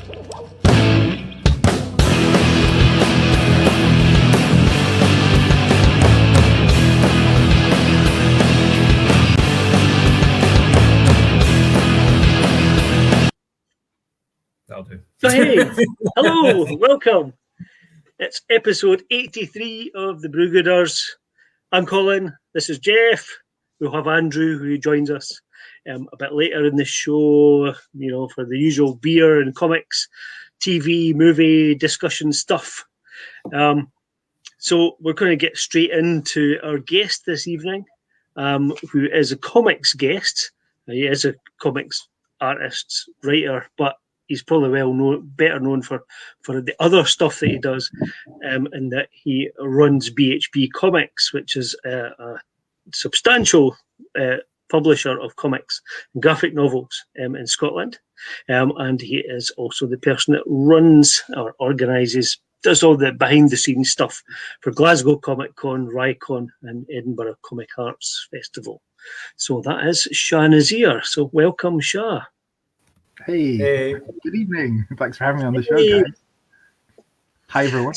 That'll do. So, hey, hello, welcome. It's episode 83 of the Brewgooders. I'm Colin. This is Jeff. We'll have Andrew who joins us a bit later in the show, for the usual beer and comics, TV, movie discussion stuff. So we're going to get straight into our guest this evening, who is a comics guest. He is a comics artist, writer, but he's probably better known for the other stuff that he does, and that he runs BHP Comics, which is a substantial publisher of comics and graphic novels in Scotland. And he is also the person that runs or organises, does all the behind-the-scenes stuff for Glasgow Comic Con, Rycon, and Edinburgh Comic Arts Festival. So that is Sha Nazir. So welcome, Sha. Hey, good evening. Thanks for having me on the show, guys. Hi, everyone.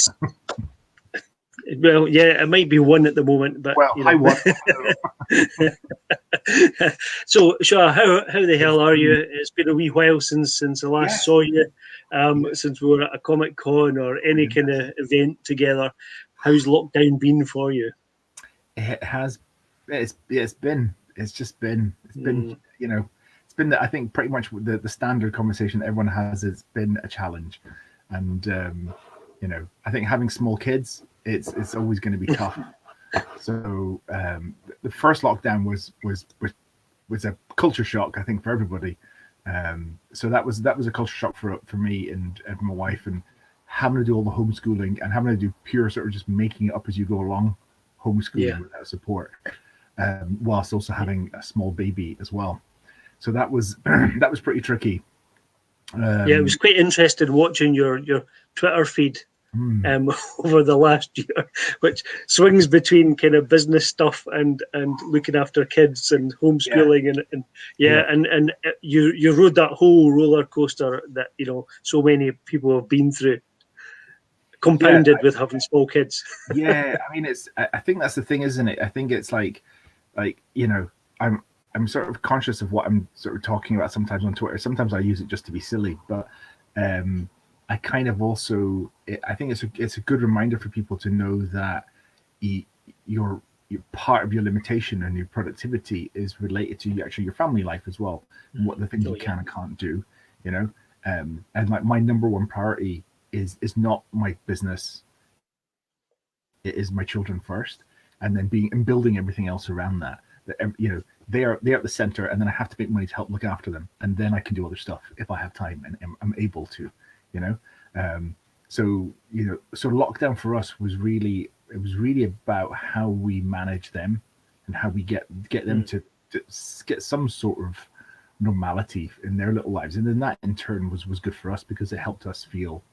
Well, yeah, it might be one at the moment, but hi, one. So, Sha, how the hell are you? It's been a wee while since I last saw you. Since we were at a Comic Con or any kind of event together. How's lockdown been for you? It has. It's been. It's been. It's been, I think, pretty much the standard conversation everyone has. It's been a challenge, and I think having small kids, it's always going to be tough. So the first lockdown was a culture shock, I think, for everybody. So that was a culture shock for me and my wife, and having to do all the homeschooling and having to do pure sort of just making it up as you go along, homeschooling without support, whilst also having a small baby as well. So that was pretty tricky. It was quite interesting watching your Twitter feed over the last year, which swings between kind of business stuff and looking after kids and homeschooling and you rode that whole roller coaster that so many people have been through, compounded with having small kids. I mean, I think that's the thing, isn't it? I think it's like I'm sort of conscious of what I'm sort of talking about sometimes on Twitter. Sometimes I use it just to be silly, but I kind of also, I think it's a good reminder for people to know that your part of your limitation and your productivity is related to your family life as well, and what the things you can and can't do, and like my number one priority is not my business. It is my children first, and then building everything else around that. They're at the center, and then I have to make money to help look after them, and then I can do other stuff if I have time and I'm able to, So lockdown for us was really about how we manage them and how we get them to get some sort of normality in their little lives, and then that in turn was good for us because it helped us feel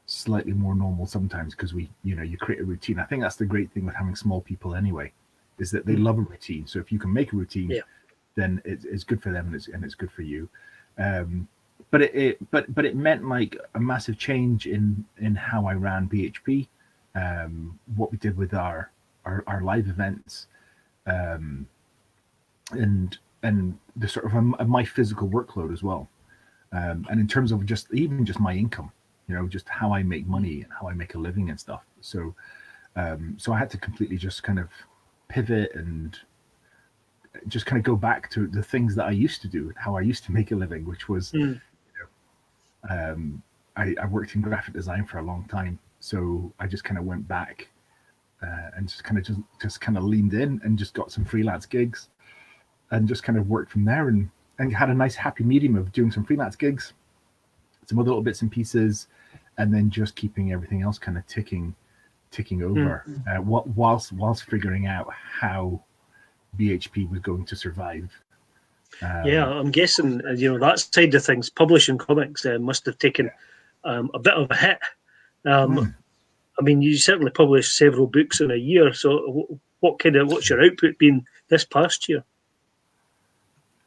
slightly more normal sometimes, because you create a routine. I think that's the great thing with having small people anyway, is that they love a routine. So if you can make a routine, then it's good for them and it's good for you. But it meant like a massive change in how I ran BHP, what we did with our live events, and the sort of my physical workload as well, and in terms of just my income, just how I make money and how I make a living and stuff. So I had to completely just kind of pivot and just kind of go back to the things that I used to do, how I used to make a living, which was, I worked in graphic design for a long time. So I just kind of went back and just kind of leaned in and just got some freelance gigs and just kind of worked from there and had a nice happy medium of doing some freelance gigs, some other little bits and pieces, and then just keeping everything else kind of ticking over, whilst figuring out how BHP was going to survive. I'm guessing that side of things, publishing comics, must have taken a bit of a hit. I mean, you certainly published several books in a year. So, what's your output been this past year?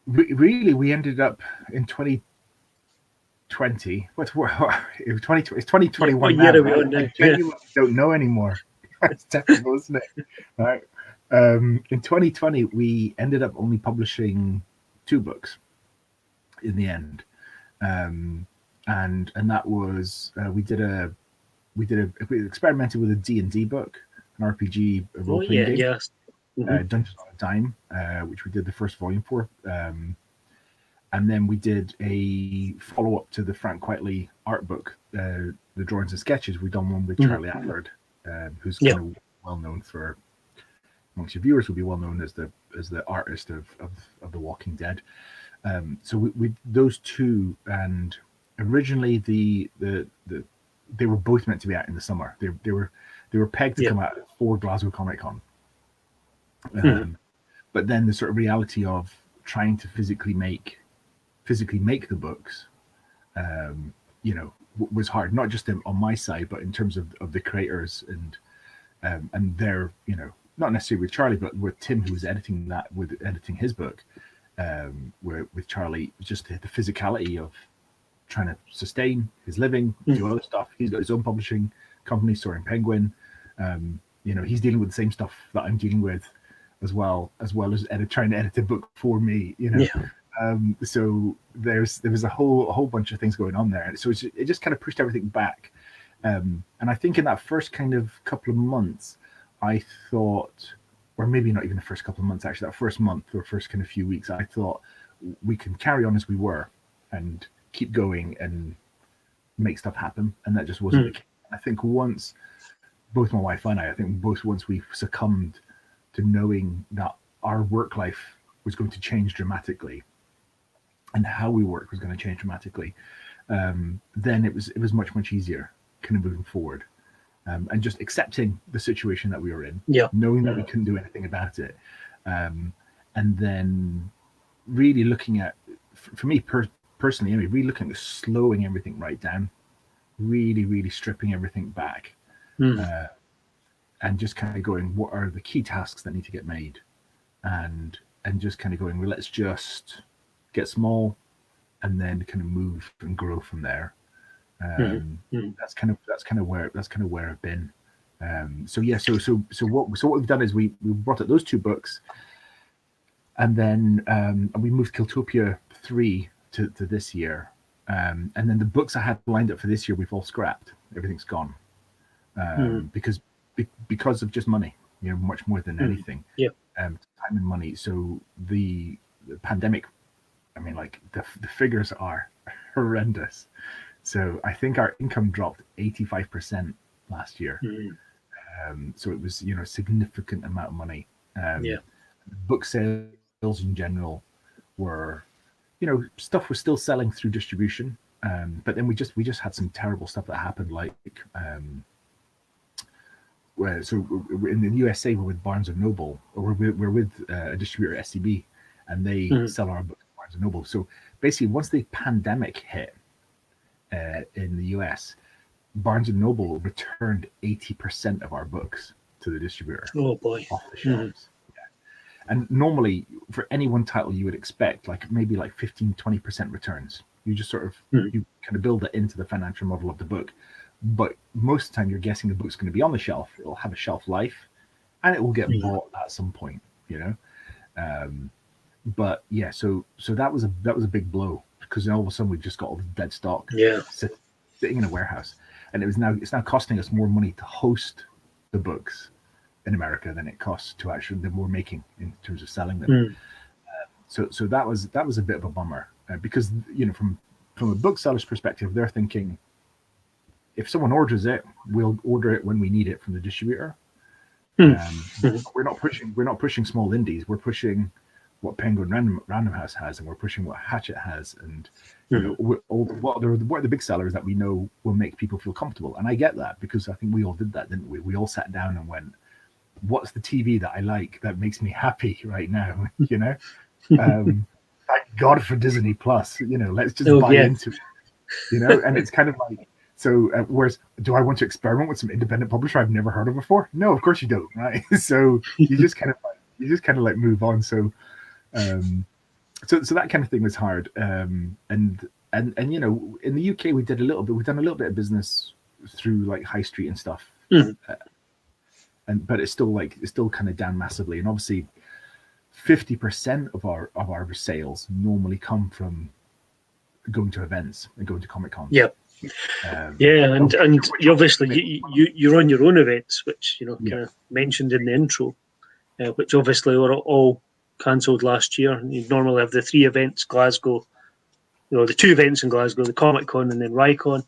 Really, we ended up in 2020 2020. It was 2020. It's 2021 what now. year are we Right? on now? I genuinely don't know anymore. It's terrible, isn't it? Right. In 2020, we ended up only publishing 2 books in the end, and that was we experimented with a D&D book, an RPG, a role playing game. Yes. Dungeons on a Dime, which we did the first volume for. And then we did a follow-up to the Frank Quitely art book, the drawings and sketches. We've done one with Charlie Adlard, who's kind of well known for, amongst your viewers, will be well known as the artist of The Walking Dead. So we those 2, and originally they were both meant to be out in the summer. They were pegged to come out for Glasgow Comic Con. But then the sort of reality of trying to physically make the books, was hard, not just on my side, but in terms of the creators and their, not necessarily with Charlie, but with Tim, who was editing his book, with Charlie, just the physicality of trying to sustain his living, do other stuff. He's got his own publishing company, Soaring Penguin. He's dealing with the same stuff that I'm dealing with, as well as trying to edit a book for me. So there was a whole bunch of things going on there, so it just kind of pushed everything back. And I think in that first kind of couple of months, I thought, or maybe not even the first couple of months, actually, that first month or first kind of few weeks, I thought we can carry on as we were and keep going and make stuff happen. And that just wasn't the case. I think once both my wife and once we succumbed to knowing that our work life was going to change dramatically and how we work was going to change dramatically, then it was much easier kind of moving forward, and just accepting the situation that we were in, knowing that we couldn't do anything about it, and then really looking at, for me personally, anyway, really looking at slowing everything right down, really stripping everything back, and just kind of going, what are the key tasks that need to get made, and just kind of going, well, let's just get small and then kind of move and grow from there. That's kind of where I've been. So what we've done is we brought up those 2 books, and then we moved Kiltopia 3 to this year, and then the books I had lined up for this year we've all scrapped. Everything's gone, because of just money, much more than anything. Time and money. So the pandemic, I mean, like the figures are horrendous. So I think our income dropped 85% last year. So it was, a significant amount of money. Book sales in general were, stuff was still selling through distribution. But then we just had some terrible stuff that happened, like so in the USA we're with Barnes and Noble, or we're with a distributor, SCB, and they sell our books at Barnes and Noble. So basically, once the pandemic hit in the US, Barnes and Noble returned 80% of our books to the distributor. Oh boy! Off the shelves. And normally, for any one title, you would expect maybe 15-20% returns. You just sort of you kind of build that into the financial model of the book. But most of the time, you're guessing the book's going to be on the shelf. It'll have a shelf life, and it will get bought at some point. But yeah, so that was a big blow, because all of a sudden we've just got all this dead stock sitting in a warehouse, and it's now costing us more money to host the books in America than it costs to actually than we're making in terms of selling them. So that was a bit of a bummer, because from a bookseller's perspective, they're thinking, if someone orders it, we'll order it when we need it from the distributor. We're not pushing small indies. We're pushing what Penguin Random House has, and we're pushing what Hachette has, and what are the big sellers that we know will make people feel comfortable. And I get that, because I think we all did that, didn't we? We all sat down and went, what's the TV that I like that makes me happy right now? Thank God for Disney Plus. Let's just buy into it. And it's kind of like, so whereas, do I want to experiment with some independent publisher I've never heard of before? No, of course you don't, right? So you just kind of like move on. So so that kind of thing was hard, and and you know, in the UK we've done a little bit of business through like high street and stuff. Mhm. But it's still kind of down massively, and obviously 50% of our sales normally come from going to events and going to Comic Cons. Yeah. Yeah, and you obviously you run your own events, which kind of mentioned in the intro, which obviously were all cancelled last year. And you normally have the 3 events: Glasgow, the 2 events in Glasgow, the Comic Con and then Rycon,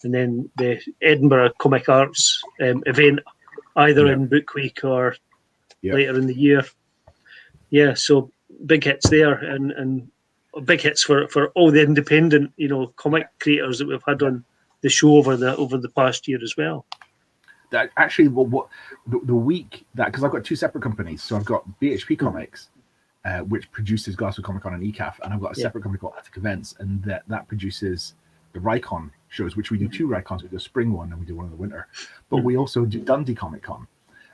and then the Edinburgh Comic Arts event, either in Book Week or later in the year. Yeah, so big hits there, and big hits for all the independent comic creators that we've had on the show over the past year as well. That actually, what the week that, because I've got 2 separate companies, so I've got BHP Comics, which produces Glasgow Comic Con and ECAF, and I've got a separate company called Attic Events, and that produces the Rycon shows, which we do 2 Rycons. We do a spring one and we do one in the winter, but we also do Dundee Comic Con,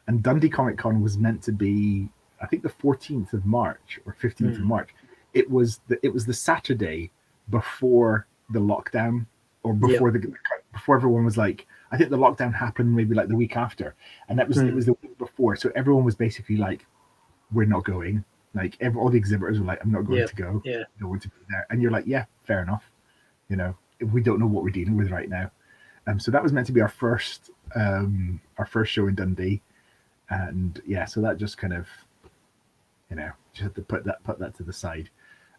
and Dundee Comic Con was meant to be, I think, the 14th of March or 15th of March. It was the Saturday before the lockdown, or before before everyone was like, I think the lockdown happened maybe like the week after, and it was the week before. So everyone was basically like, we're not going. Like all the exhibitors were like, I'm not going to go. I don't want to be there. And you're like, yeah, fair enough. We don't know what we're dealing with right now. So that was meant to be our first show in Dundee, and so that just kind of, just had to put that to the side.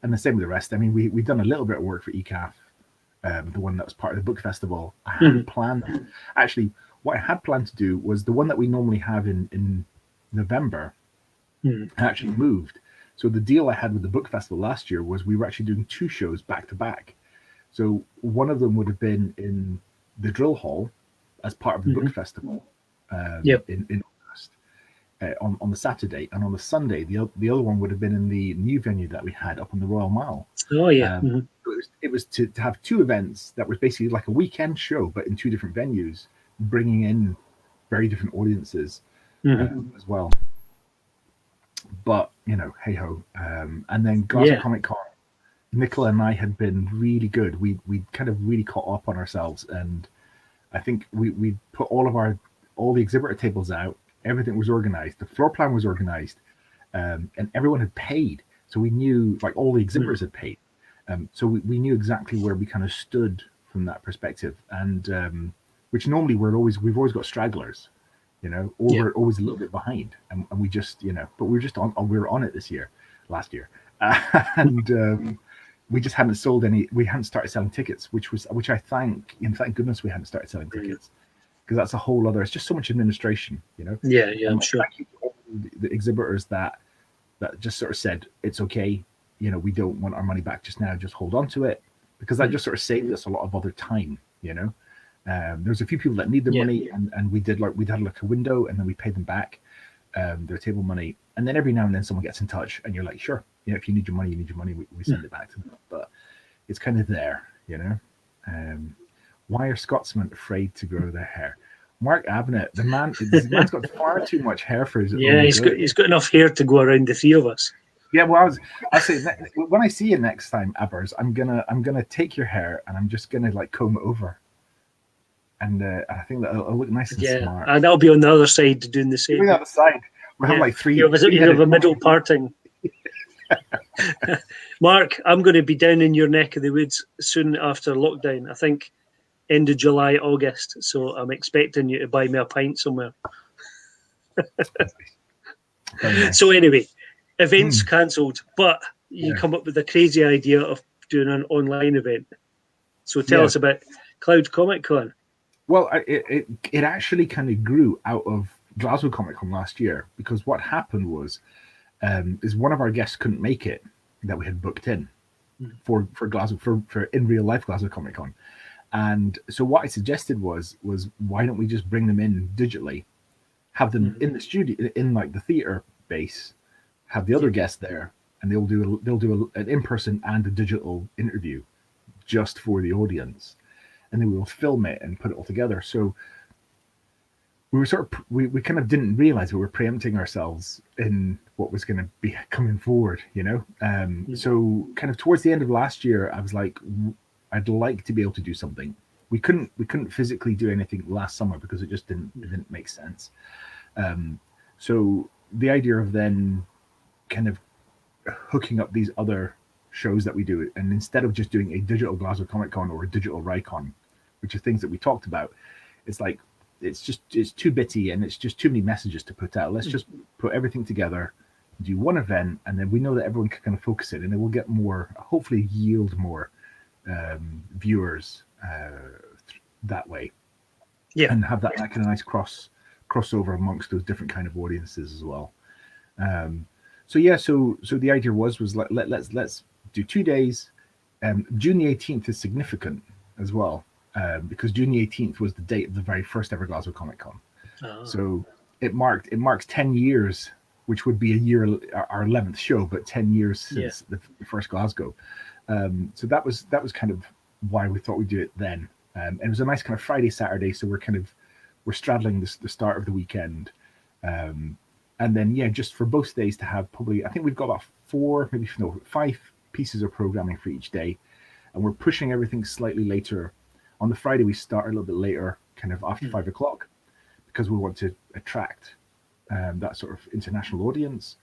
And the same with the rest. I mean, we've done a little bit of work for ECAF, the one that was part of the book festival. I had planned, actually, what I had planned to do was the one that we normally have in November. I actually moved. So the deal I had with the book festival last year was we were actually doing 2 shows back to back. So one of them would have been in the Drill Hall as part of the book festival in August, on the Saturday, and on the Sunday the other one would have been in the new venue that we had up on the Royal Mile. Oh yeah. It was to have 2 events that was basically like a weekend show, but in 2 different venues, bringing in very different audiences as well. But hey ho. And then Glasgow Comic Con, Nicola and I had been really good. We kind of really caught up on ourselves, and I think we put all the exhibitor tables out. Everything was organized. The floor plan was organized, and everyone had paid. So we knew, like, all the exhibitors had paid. So we knew exactly where we kind of stood from that perspective, and which normally we've always got stragglers, or we're always a little bit behind, and we just but we were on it last year, and we just hadn't sold any. We hadn't started selling tickets, which I thank goodness we hadn't started selling tickets, because that's a whole other. It's just so much administration, Yeah, I'm sure. Thank you to all the exhibitors that just sort of said it's okay. We don't want our money back just now. Just hold on to it, because that just sort of saved us a lot of other time. There's a few people that need the money, and we had like a window, and then we paid them back their table money, and then every now and then someone gets in touch, and you're like, sure, if you need your money, we send it back to them. But it's kind of there, Why are Scotsmen afraid to grow their hair? Mark Avenett, the man's got far too much hair for his. Yeah, he's got enough hair to go around the 3 of us. Yeah, well, I say when I see you next time, Abbers, I'm gonna take your hair and I'm just gonna like comb it over, and I think that'll look nice and smart. And I'll be on the other side doing the same. On the other side, we'll have like 3. You have a middle parting. Mark, I'm going to be down in your neck of the woods soon after lockdown. I think end of July, August. So I'm expecting you to buy me a pint somewhere. Nice. So anyway, events cancelled, but you come up with a crazy idea of doing an online event. So tell us about Cloud Comic Con. Well, it actually kind of grew out of Glasgow Comic Con last year, because what happened was is one of our guests couldn't make it that we had booked in for Glasgow for in real life Glasgow Comic Con, and so what I suggested was why don't we just bring them in digitally, have them in the studio in like the theater base, have the other guests there, and they'll do an in-person and a digital interview just for the audience, and then we will film it and put it all together. So we were we kind of didn't realize we were preempting ourselves in what was going to be coming forward, So kind of towards the end of last year, I was like, I'd like to be able to do something. We couldn't physically do anything last summer because it just didn't make sense. So the idea of then kind of hooking up these other shows that we do, and instead of just doing a digital Glasgow Comic Con or a digital Rycon, which are things that we talked about, it's like it's too bitty and it's just too many messages to put out. Let's just put everything together, do one event, and then we know that everyone can kind of focus it, and it will get more, hopefully yield more viewers that way. Yeah, and have that kind of nice crossover amongst those different kind of audiences as well. So the idea was let's do 2 days. June the 18th is significant as well, because June the 18th was the date of the very first ever Glasgow Comic Con. So it marks 10 years, which would be a year, our 11th show, but 10 years since the first Glasgow. So that was kind of why we thought we'd do it then. And it was a nice kind of Friday, Saturday, so we're straddling the start of the weekend. And then, just for both days to have probably, I think we've got about 5 pieces of programming for each day. And we're pushing everything slightly later. On the Friday, we start a little bit later, kind of after 5 o'clock, because we want to attract that sort of international audience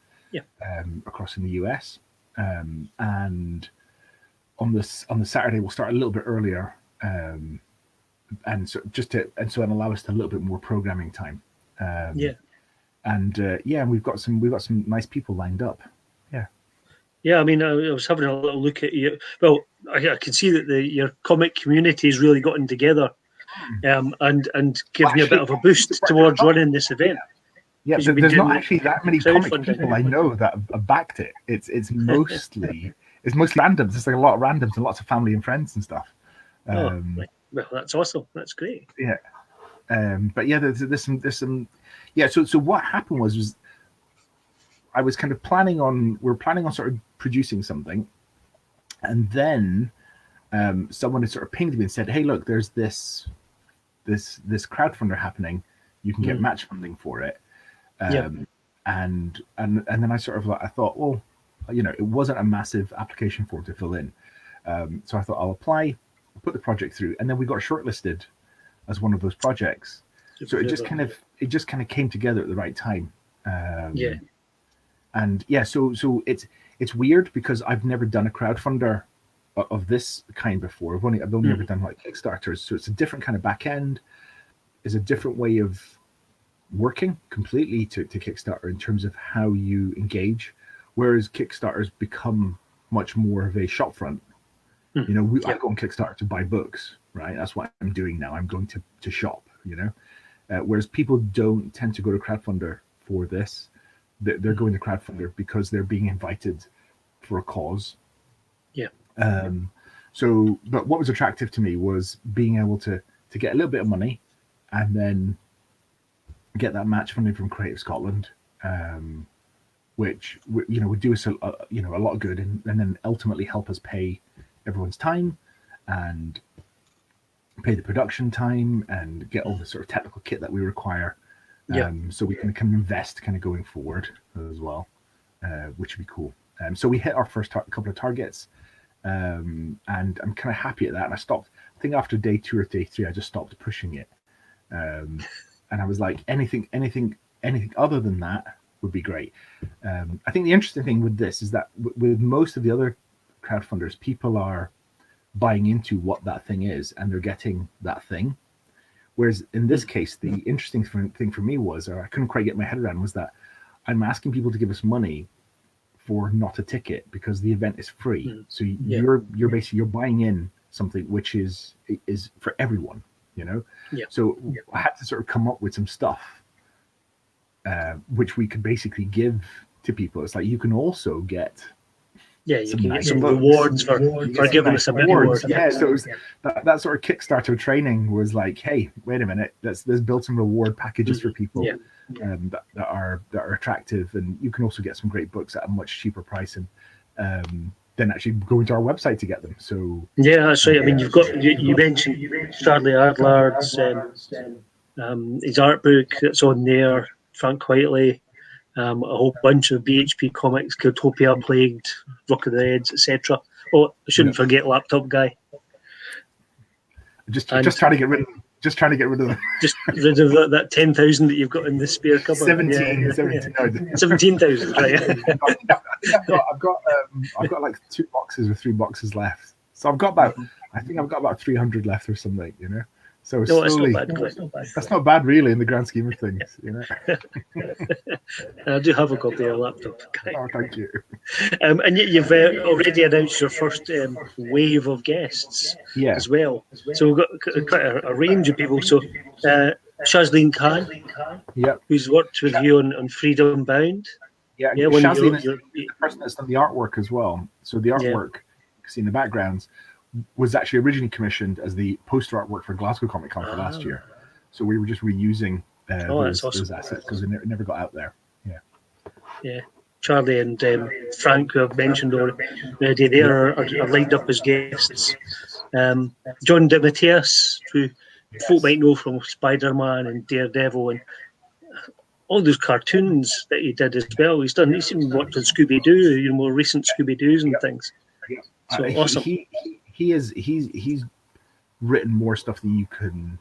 across in the US. And on the Saturday, we'll start a little bit earlier. And so and allow us to a little bit more programming time. And we've got some nice people lined up. Yeah, I mean, I was having a little look at you. Well, I can see that your comic community has really gotten together, and give me a bit of a boost towards running this event. Yeah, so there's not actually that many comic people I know that have backed it. It's mostly randoms. It's like a lot of randoms and lots of family and friends and stuff. Well, that's awesome. That's great. Yeah, but there's some. Yeah, so what happened was I was kind of planning on sort of producing something, and then someone had sort of pinged me and said, "Hey, look, there's this crowdfunder happening. You can get match funding for it." And then I sort of I thought, well, it wasn't a massive application form to fill in, so I thought I'll apply, put the project through, and then we got shortlisted as one of those projects. So it just kind of came together at the right time. So it's weird because I've never done a crowdfunder of this kind before. I've only ever done like Kickstarters, so it's a different kind of back end. It's a different way of working completely to Kickstarter in terms of how you engage, whereas Kickstarters become much more of a shop front. I go on Kickstarter to buy books, right? That's what I'm doing now. I'm going to shop, whereas people don't tend to go to crowdfunder for this. They're going to crowdfunder because they're being invited for a cause. But what was attractive to me was being able to get a little bit of money and then get that match funding from Creative Scotland, which would do us a lot of good, and then ultimately help us pay everyone's time and pay the production time and get all the sort of technical kit that we require, so we can kind of invest kind of going forward as well, which would be cool. So we hit our first couple of targets, and I'm kind of happy at that. And I stopped. I think after day 2 or day 3, I just stopped pushing it. And I was like, anything other than that would be great. I think the interesting thing with this is that with most of the other crowdfunders, people are buying into what that thing is and they're getting that thing. Whereas in this case, the interesting thing for me was, or I couldn't quite get my head around, was that I'm asking people to give us money for not a ticket because the event is free. So you're basically you're buying in something which is for everyone. So I had to sort of come up with some stuff which we could basically give to people. It's like you can also get you can get some rewards for giving us a bit more. So it was that sort of Kickstarter training was like, hey, wait a minute, let's build some reward packages for people that are attractive, and you can also get some great books at a much cheaper price, and then actually go into our website to get them. So that's right. I mean, you mentioned Stradley Adlard's his art book that's on there, Frank Whiteley, a whole bunch of BHP comics, Kiltopia, Plagued, Rock of the Heads, etc. Oh, I shouldn't forget Laptop Guy. Just trying to get rid of them. Just trying to get rid of them. Just rid of that 10,000 that you've got in the spare cupboard. 17, Yeah. 17,000, right? I've got like 2 boxes or 3 boxes left. So I've got about, I think I've got about 300 left or something, you know. So No, slowly, that's not bad really in the grand scheme of things, you know. I do have a copy of a laptop. Oh, thank you. And you've already announced your first wave of guests as well. So we've got quite a range of people. So Shazleen Khan, who's worked with you on Freedom Bound. Yeah, Shazleen is the person that's done the artwork as well. So the artwork, you can see in the backgrounds, was actually originally commissioned as the poster artwork for Glasgow Comic Con for last year. So we were just reusing those assets because they never got out there. Yeah. Charlie and Frank, who I've mentioned already, they are lined up as guests. John DeMatteis, who folk might know from Spider-Man and Daredevil and all those cartoons that he did as well. He's even worked on Scooby-Doo, more recent Scooby-Doos and things. So awesome. He's written more stuff than you can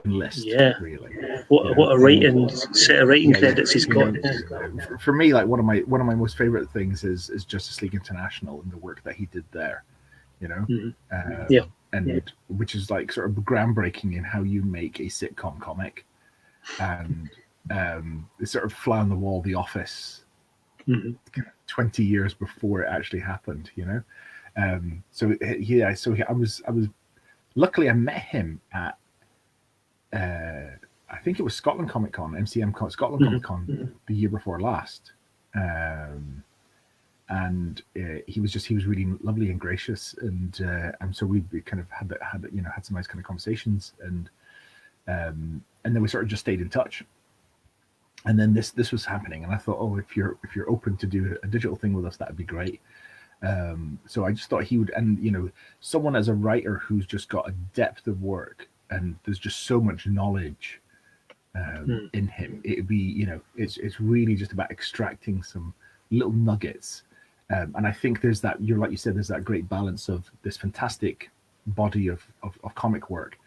list. Yeah, really. What a set of writing credits he's got. For me, like one of my most favorite things is Justice League International and the work that he did there. You know, which is like sort of groundbreaking in how you make a sitcom comic, and it's sort of fly on the wall, The Office, 20 years before it actually happened. You know. So I was luckily I met him at I think it was Scotland Comic Con, Scotland Comic Con the year before last, and he was really lovely and gracious, and so we kind of had some nice kind of conversations, and then we sort of just stayed in touch. And then this was happening, and I thought, oh, if you're open to do a digital thing with us, that would be great. So I just thought he would, and someone as a writer who's just got a depth of work, and there's just so much knowledge in him. It'd be, it's really just about extracting some little nuggets, and I think there's that. Like you said, there's that great balance of this fantastic body of comic work,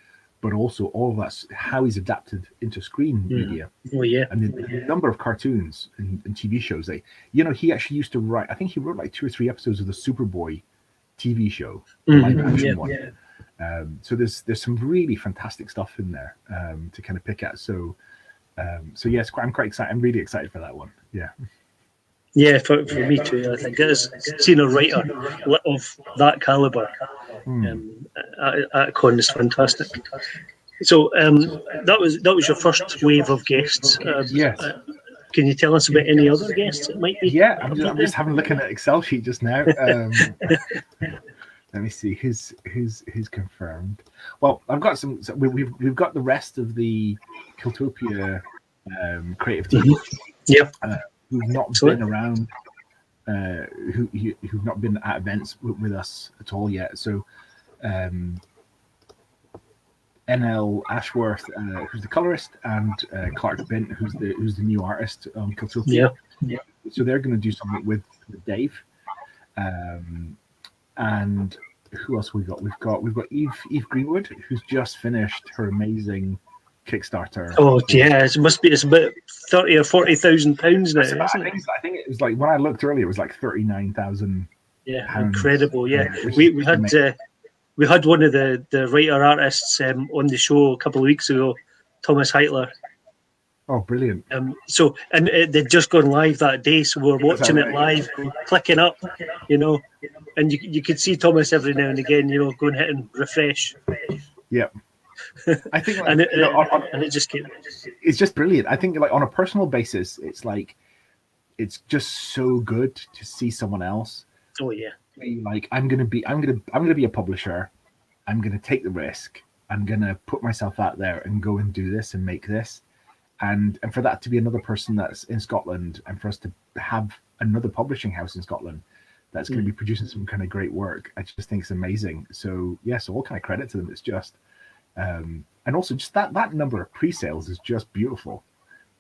but also all of that's how he's adapted into screen media. Oh yeah, and the number of cartoons and TV shows. He actually used to write. I think he wrote like 2 or 3 episodes of the Superboy TV show, live action one. Yeah. So there's some really fantastic stuff in there to kind of pick at. So yes, I'm quite excited. I'm really excited for that one. Yeah. Yeah, for me too. I think seeing a writer of that caliber at Con is fantastic. So that was your first wave of guests. Yes. Can you tell us about any other guests it might be? Yeah, I'm just having a look at an Excel sheet just now. Let me see who's confirmed. Well, I've got some. We've got the rest of the Kiltopia creative team. Who've not been around, who've not been at events with us at all yet. So, NL Ashworth, who's the colorist, and Clark Bint, who's the new artist on Kiltopia. Yeah. So they're going to do something with Dave, and who else we got? We've got Eve Greenwood, who's just finished her amazing Kickstarter. Oh yeah, it's about 30 or 40,000 pounds now, isn't it? I think it was like, when I looked earlier, it was like 39,000. Yeah, pounds. Incredible. Yeah, we had one of the writer artists on the show a couple of weeks ago, Thomas Heitler. Oh, brilliant! So they'd just gone live that day, so we were watching it live, clicking up, and you could see Thomas every now and again, going hitting refresh. Yeah. I think, and it just came. It's just brilliant. I think, like, on a personal basis, it's just so good to see someone else. Oh yeah. Like, I'm gonna be a publisher. I'm gonna take the risk. I'm gonna put myself out there and go and do this and make this, and for that to be another person that's in Scotland, and for us to have another publishing house in Scotland that's going to be producing some kind of great work, I just think it's amazing. So yeah, so all kind of credit to them. It's just. And also just that number of pre-sales is just beautiful.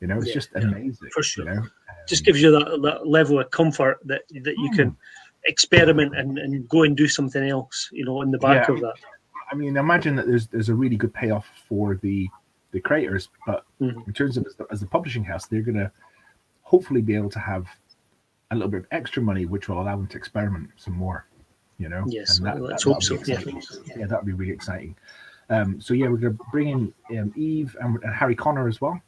It's just amazing. For sure. Just gives you that level of comfort that you can experiment and go and do something else, in the back of that. I mean, imagine that there's a really good payoff for the creators, but in terms of as the publishing house, they're going to hopefully be able to have a little bit of extra money, which will allow them to experiment some more. Yes, and let's hope so. Yeah, that'd be really exciting. So yeah, we're going to bring in Eve and Harry Connor as well,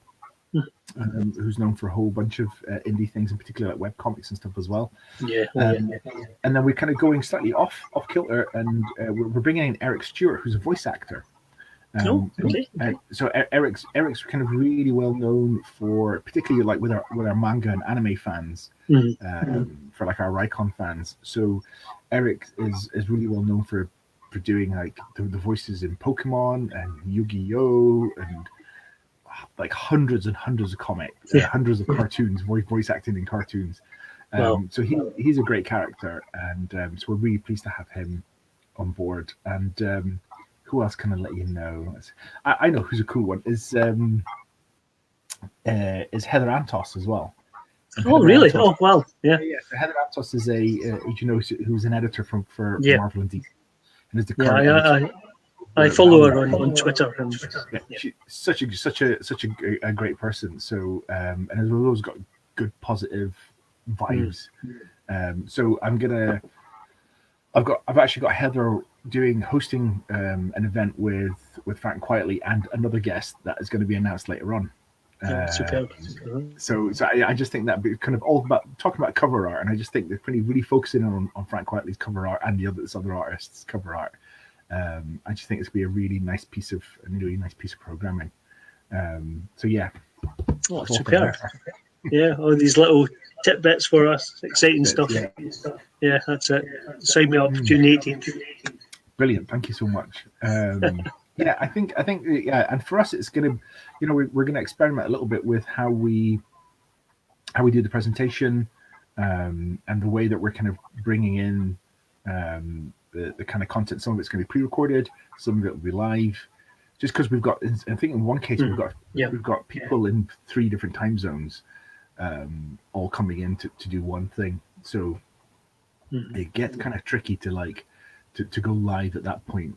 who's known for a whole bunch of indie things, in particular like webcomics and stuff as well. Yeah. And then we're kind of going slightly off kilter, and we're bringing in Eric Stewart, who's a voice actor. Okay. So Eric's kind of really well known for, particularly like with our manga and anime fans, for like our Rykon fans. So Eric is really well known for doing like the voices in Pokemon and Yu-Gi-Oh! And like hundreds and hundreds of comics, hundreds of cartoons, voice acting in cartoons. So he's a great character, and so we're really pleased to have him on board. And who else can I let you know? I know who's a cool one is Heather Antos as well. Oh, really? Oh, wow. Yeah. So Heather Antos is who's an editor for Marvel and DC, and is the current editor. I follow her on Twitter. She's such a great person. So and has always got good positive vibes. So I've actually got Heather hosting an event with Frank Quietly and another guest that is going to be announced later on. Superb. So I just think that kind of all about talking about cover art, and I just think they're really focusing on Frank Quietly's cover art and the other artists' cover art. I just think it's going to be a really nice piece of programming. So yeah. Oh, superb. Yeah, all these little tidbits for us, exciting stuff. Yeah, that's it. Sign me up, June 18th. Brilliant, thank you so much. Yeah, I think and for us, it's gonna, we're gonna experiment a little bit with how we do the presentation, and the way that we're kind of bringing in the kind of content. Some of it's going to be pre-recorded, some of it will be live. Just because we've got, I think in one case we've got people in 3 different time zones, all coming in to do one thing. So it gets kind of tricky to go live at that point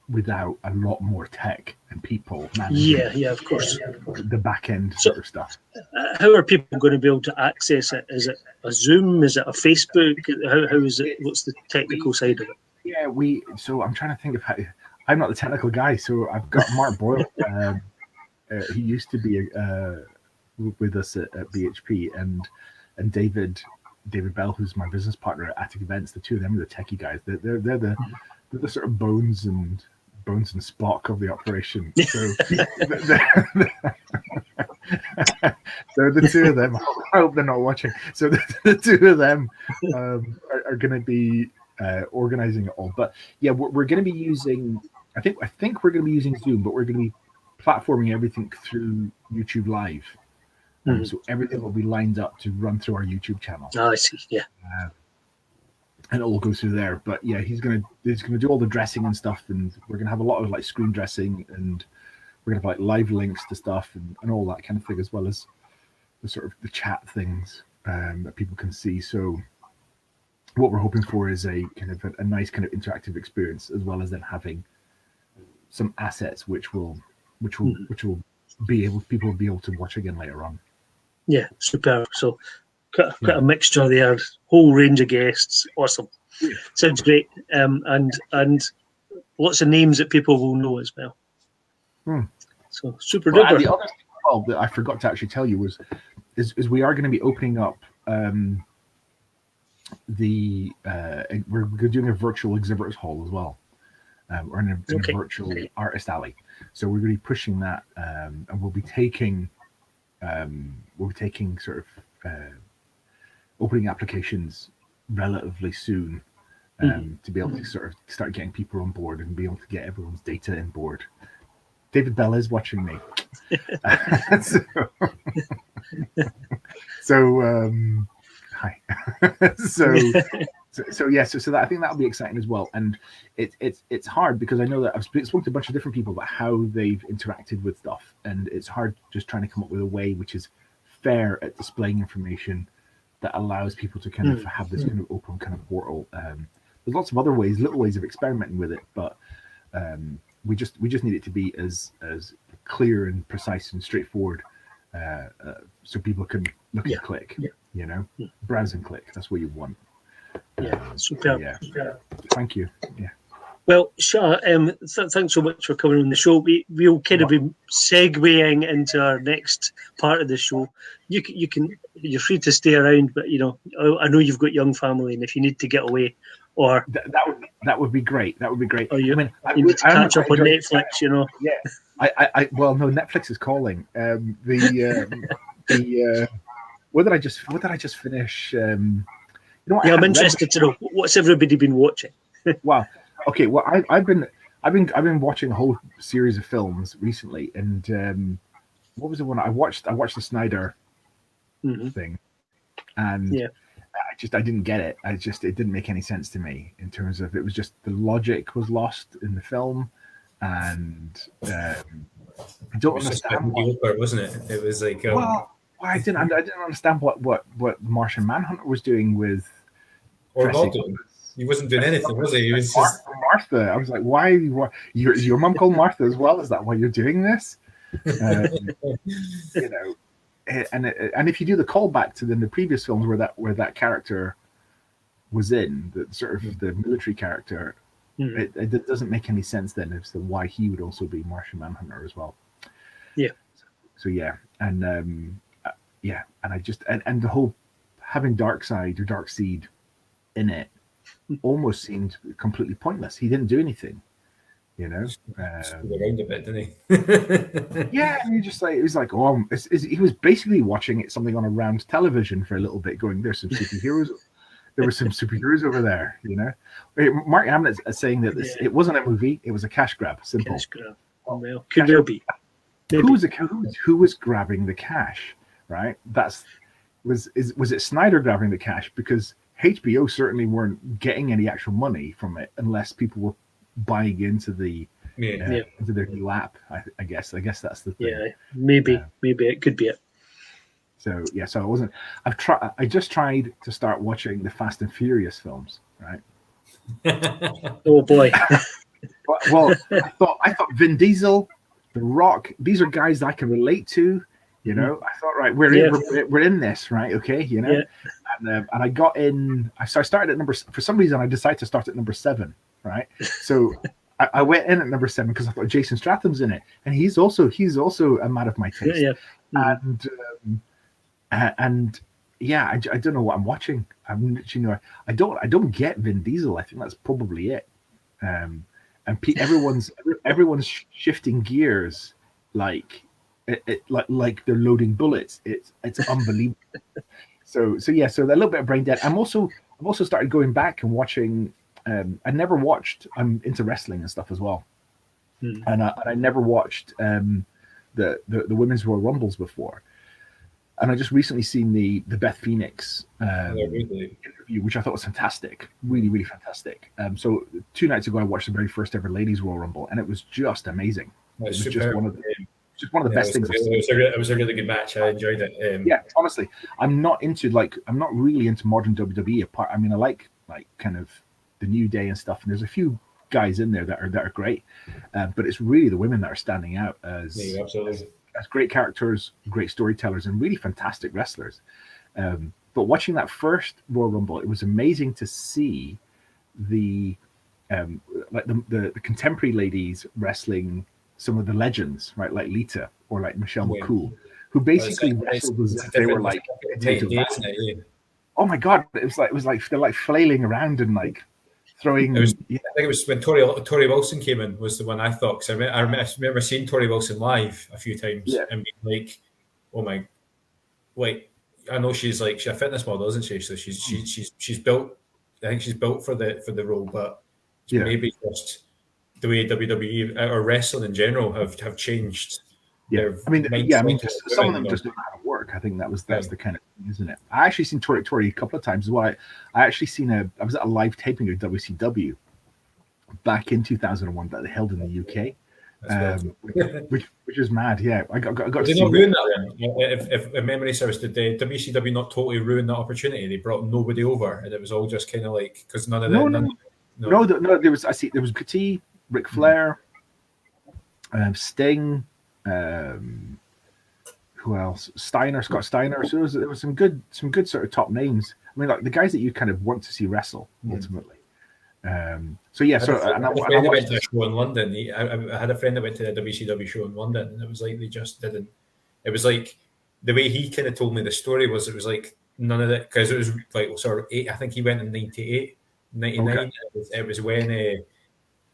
without a lot more tech and people managing of course, the back end sort of stuff. How are people going to be able to access it? Is it a Zoom? Is it a Facebook? How is it? What's the technical side of it? Yeah, so I'm trying to think of how. I'm not the technical guy, so I've got Mark Boyle. He used to be with us at BHP, and David Bell, who's my business partner at Attic Events. The two of them are the techie guys. They're the sort of bones and Spock of the operation. So they're the two of them. I hope they're not watching. So the two of them are going to be organizing it all. But yeah, we're going to be using. I think we're going to be using Zoom, but we're going to be platforming everything through YouTube Live. So everything will be lined up to run through our YouTube channel. Oh, I see. Yeah. And it all goes through there. But yeah, he's gonna do all the dressing and stuff, and we're gonna have a lot of like screen dressing, and we're gonna have like live links to stuff and all that kind of thing, as well as the sort of the chat things that people can see. So what we're hoping for is a kind of a nice kind of interactive experience, as well as then having some assets which will be able people will be able to watch again later on. Yeah, superb. So quite a mixture there, whole range of guests. Awesome. Sounds great. And lots of names that people will know as well. So super duper. And the other thing that I forgot to actually tell you is we are going to be opening up we're doing a virtual exhibitors hall as well. Or in a virtual artist alley. So we're really pushing that, and we'll be taking sort of opening applications relatively soon, to be able to sort of start getting people on board and be able to get everyone's data on board. David Bell is watching me. So hi. So that I think that'll be exciting as well. And it's hard because I know that I've spoken to a bunch of different people about how they've interacted with stuff, and it's hard just trying to come up with a way which is fair at displaying information that allows people to kind of have this kind of open kind of portal. There's lots of other ways, little ways of experimenting with it, but We just need it to be as clear and precise and straightforward, so people can look and click. Browse and click. That's what you want. Superb. Superb. Thank you. Yeah. Well, Sha, thanks so much for coming on the show. We'll kind of be segueing into our next part of the show. You're free to stay around, but I know you've got young family, and if you need to get away, or that would be great. That would be great. Or you need to catch up on Netflix, Yeah. Well, no, Netflix is calling. What did I just finish? I'm interested to know what's everybody been watching. Wow. Okay, well, I've been watching a whole series of films recently, and what was the one I watched? I watched the Snyder thing, and I didn't get it. It didn't make any sense to me in terms of, it was just the logic was lost in the film, and I don't understand what, wasn't it? It was like I didn't understand what Martian Manhunter was doing with. Or not doing. He wasn't doing anything, was he? He was just Martha. I was like, why? Your mum called Martha as well? Is that why you're doing this? And if you do the callback to the previous films where that character was in, the sort of the military character, it doesn't make any sense then as to why he would also be Martian Manhunter as well. Yeah. So and and I just and the whole having Darkseid or Darkseid in it almost seemed completely pointless. He didn't do anything, around a bit, didn't he? Yeah, and he was like, he was basically watching something on a round television for a little bit, going, "There's some superheroes. There were some superheroes over there." Mark Hamill is saying that it wasn't a movie; it was a cash grab. Simple. Cash grab. Well, could well be. Who was grabbing the cash? Right. Was it Snyder grabbing the cash? Because HBO certainly weren't getting any actual money from it unless people were buying into into their new app. I guess that's the thing. Yeah, maybe it could be it. So I wasn't. I just tried to start watching the Fast and Furious films. Right. Oh boy. Well, I thought Vin Diesel, The Rock, these are guys that I can relate to. I thought, right, we're in this, right? Okay, and I got in. So I started at for some reason I decided to start at number 7, right? So I went in at number 7 because I thought Jason Statham's in it, and he's also a man of my taste. I don't know what I'm watching. I'm literally I don't get Vin Diesel. I think that's probably it. And everyone's shifting gears like they're loading bullets. It's unbelievable. So a little bit of brain dead. I've also started going back and watching. I never watched. I'm into wrestling and stuff as well, and I never watched the Women's Royal Rumbles before. And I just recently seen the Beth Phoenix interview, which I thought was fantastic, really, really fantastic. So 2 nights ago, I watched the very first ever Ladies Royal Rumble, and it was just amazing. It was just one of the best things. It was a really good match. I enjoyed it. Honestly, I'm not really into modern WWE. I like kind of the New Day and stuff, and there's a few guys in there that are great, but it's really the women that are standing out as great characters, great storytellers, and really fantastic wrestlers. But watching that first Royal Rumble, it was amazing to see the contemporary ladies wrestling some of the legends, right, like Lita or like Michelle McCool, who basically wrestled as if they were like oh my god, it was like they're like flailing around and like throwing. I think it was when Tori Wilson came in was the one I thought, because I remember seeing Tori Wilson live a few times and being like, oh my, wait, I know she's a fitness model, isn't she? So she's built. I think she's built for the role, but maybe just the way WWE or wrestling in general have changed. Some of them just don't know how to work. I think that's the kind of thing, isn't it? I actually seen Tori a couple of times as well. I actually I was at a live taping of WCW back in 2001 that they held in the UK, which is mad. Yeah, I got to see. Did they not ruin that then? If memory serves, did the WCW not totally ruin that opportunity? They brought nobody over, and it was all just kind of like, because none of them. No. There was Good Tea. Ric Flair, Sting. Who else? Scott Steiner. So there was some good sort of top names. I mean, like the guys that you kind of want to see wrestle ultimately. So yeah, so I went to a show in London. I had a friend that went to a WCW show in London, and it was like they just didn't. It was like the way he kind of told me the story was, it was like none of it, because it was like sort of I think he went in 98, 99. Okay. It was when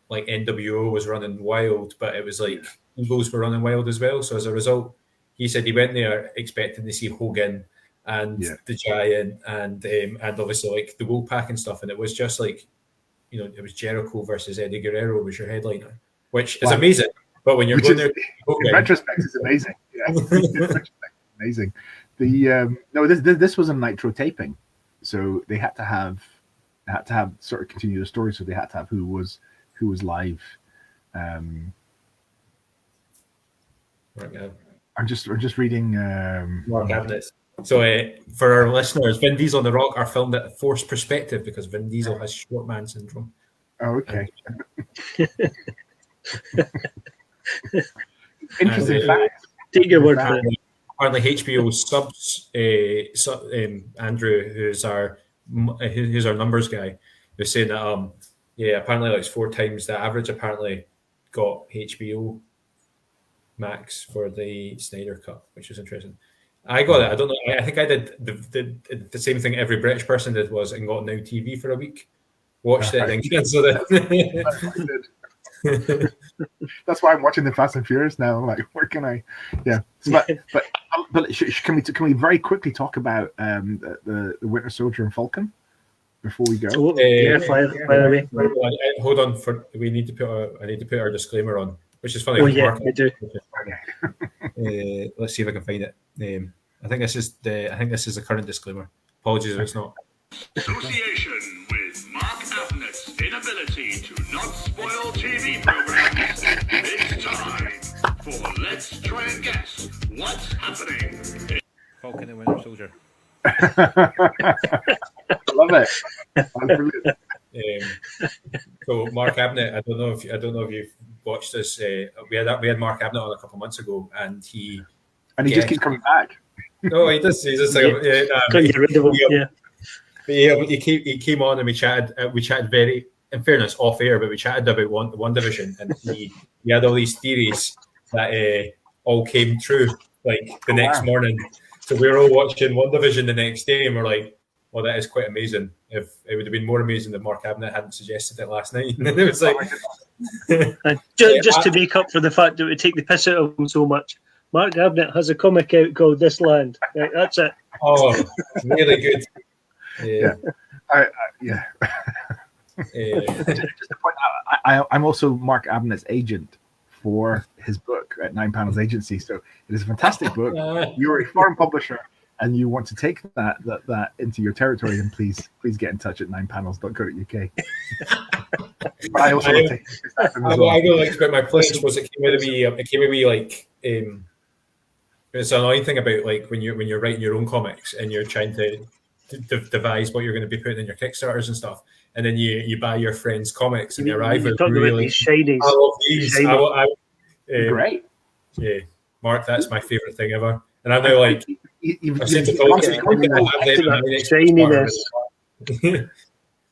like NWO was running wild, but it was like Eagles were running wild as well. So as a result, he said he went there expecting to see Hogan and the Giant and obviously like the Wolfpack and stuff, and it was just like, you know, it was Jericho versus Eddie Guerrero was your headliner, which is amazing. But when you're going there, in retrospect, it's amazing. Yeah, amazing. This was a Nitro taping, so they had to have sort of continue the story. So they had to have who was live. I'm just reading Mark Abnett. So for our listeners, Vin Diesel and The Rock are filmed at forced perspective because Vin Diesel has short man syndrome. Oh, okay. Interesting fact. Take your word for it. Apparently, HBO subs Andrew, who's our numbers guy, was saying that apparently like it's 4 times the average. Apparently, got HBO Max for the Snyder Cut, which is interesting. I got it. I don't know. I think I did the same thing every British person did, was and got Now TV for a week. Watched it and cancelled it. That's why I'm watching the Fast and Furious now. I'm like, where can I? Yeah, but can we very quickly talk about the Winter Soldier and Falcon before we go? Fire away. Hold on, I need to put our disclaimer on, which is funny. Oh yeah, we do. Let's see if I can find it. I think this is the current disclaimer. Apologies if it's not. Association with Mark Abnett's inability to not spoil TV programs. It's time for Let's Try and Guess What's Happening. Falcon and Winter Soldier. Love it. That's brilliant. So Mark Abnett, I don't know if you've watched this. We had Mark Abnett on a couple of months ago, and he just keeps coming back. No, he does. He's just like he came on and we chatted. Very, in fairness, off air, but we chatted about one division, and he had all these theories that all came true like the next morning. So we were all watching One Division the next day, and we're like, "Well, that is quite amazing. If it would have been more amazing if Mark Abnett hadn't suggested it last night." And it was like, just to make up for the fact that it would take the piss out of him so much. Mark Abnett has a comic out called This Land. Right, that's it. Oh, really good. Yeah. Just to point out, I'm also Mark Abnett's agent for his book at 9 Panels Agency. So it is a fantastic book. You're a foreign publisher and you want to take that into your territory, then please get in touch at 9panels.co.uk. But I also want to take I don't like about my place was it came with me like it's an annoying thing about like when you're writing your own comics and you're trying to devise what you're going to be putting in your Kickstarters and stuff, and then you buy your friends' comics and they arrive with really shinies. I love these. Great. Yeah, Mark, that's my favorite thing ever. And I'm now like, shininess.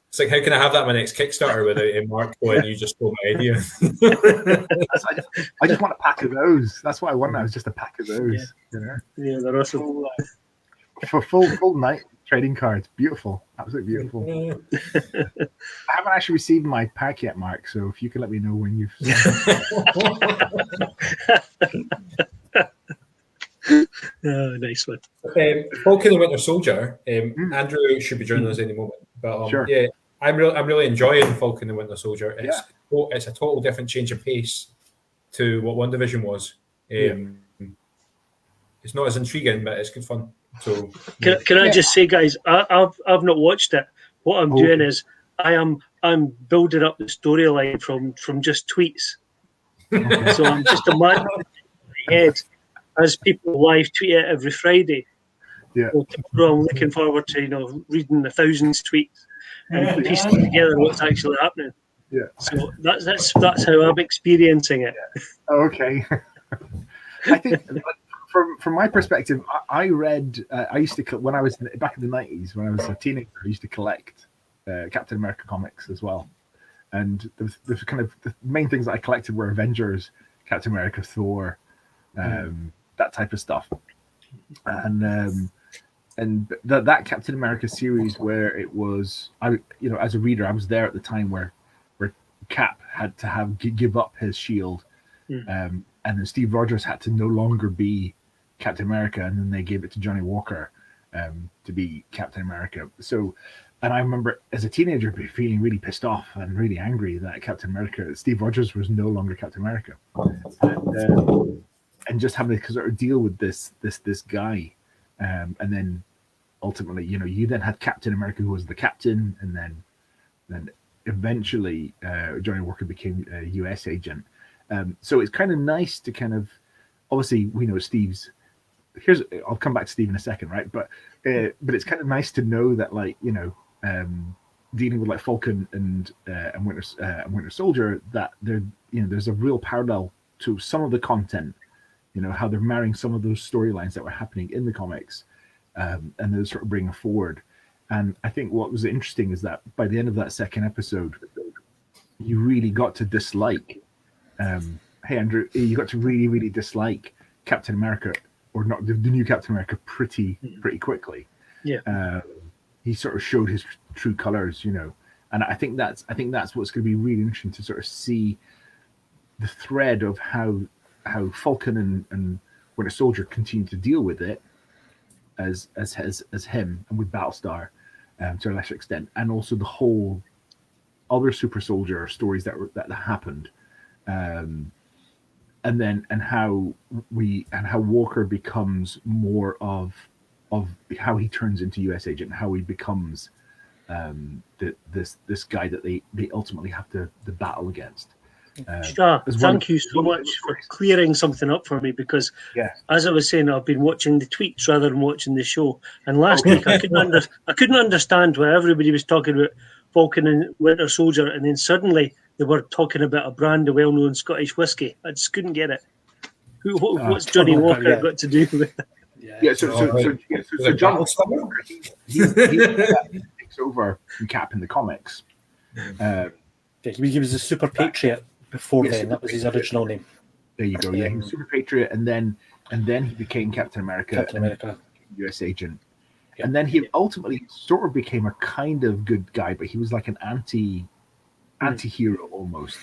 It's like, how can I have that in my next Kickstarter without Mark going, you just stole my idea? I just want a pack of those. That's what I want now, is just a pack of those. Yeah, they're awesome. For full night trading cards. Beautiful. Absolutely beautiful. I haven't actually received my pack yet, Mark, so if you can let me know when you've... Oh, nice one. Falcon and Winter Soldier. Andrew should be joining us any moment. But sure. Yeah, I'm really enjoying Falcon and Winter Soldier. It's a total different change of pace to what One Division was. It's not as intriguing, but it's good fun. So can I just say, guys, I've not watched it. What I'm doing is I'm building up the storyline from just tweets. So I'm just imagining in my head as people live tweet it every Friday. Yeah. Well, I'm looking forward to reading 1,000 tweets and piecing together what's actually happening. Yeah. So that's how I'm experiencing it. Oh, okay. I think from my perspective, I read. I used to when I was back in the 90s when I was a teenager. I used to collect Captain America comics as well, and there's kind of the main things that I collected were Avengers, Captain America, Thor, that type of stuff, and that Captain America series where it was as a reader I was there at the time where Cap had to give up his shield, and then Steve Rogers had to no longer be Captain America, and then they gave it to Johnny Walker to be Captain America. So, and I remember as a teenager feeling really pissed off and really angry that Steve Rogers was no longer Captain America, and just having to sort of deal with this guy, and then ultimately, you then had Captain America who was the captain, and then eventually Johnny Walker became a US agent. So it's kind of nice to kind of, obviously we know Steve's, I'll come back to Steve in a second, right? But it's kind of nice to know that, like, dealing with like Falcon and Winter Soldier, that there's a real parallel to some of the content, how they're marrying some of those storylines that were happening in the comics, and they're sort of bringing forward. And I think what was interesting is that by the end of that second episode, you really got to dislike. Hey Andrew, you got to really, really dislike Captain America, or not the new Captain America, pretty quickly. Yeah. He sort of showed his true colors, and I think that's what's going to be really interesting to sort of see the thread of how Falcon and Winter Soldier continue to deal with it as him, and with Battlestar to a lesser extent, and also the whole other super soldier stories that happened, and how Walker becomes more of how he turns into US agent, how he becomes this guy that they ultimately have to battle against. Sha, thank you so much for clearing something up for me, because as I was saying, I've been watching the tweets rather than watching the show. And last week I couldn't understand why everybody was talking about Falcon and Winter Soldier, and then suddenly they were talking about a brand of well-known Scottish whiskey. I just couldn't get it. What's Johnny Walker got to do with it? So John Walker, he takes over from Cap in the comics. He was a super patriot before then. That was his original name. There you go. Yeah, he was super patriot, and then he became Captain America, US agent, and then he ultimately sort of became a kind of good guy, but he was like an anti-hero almost.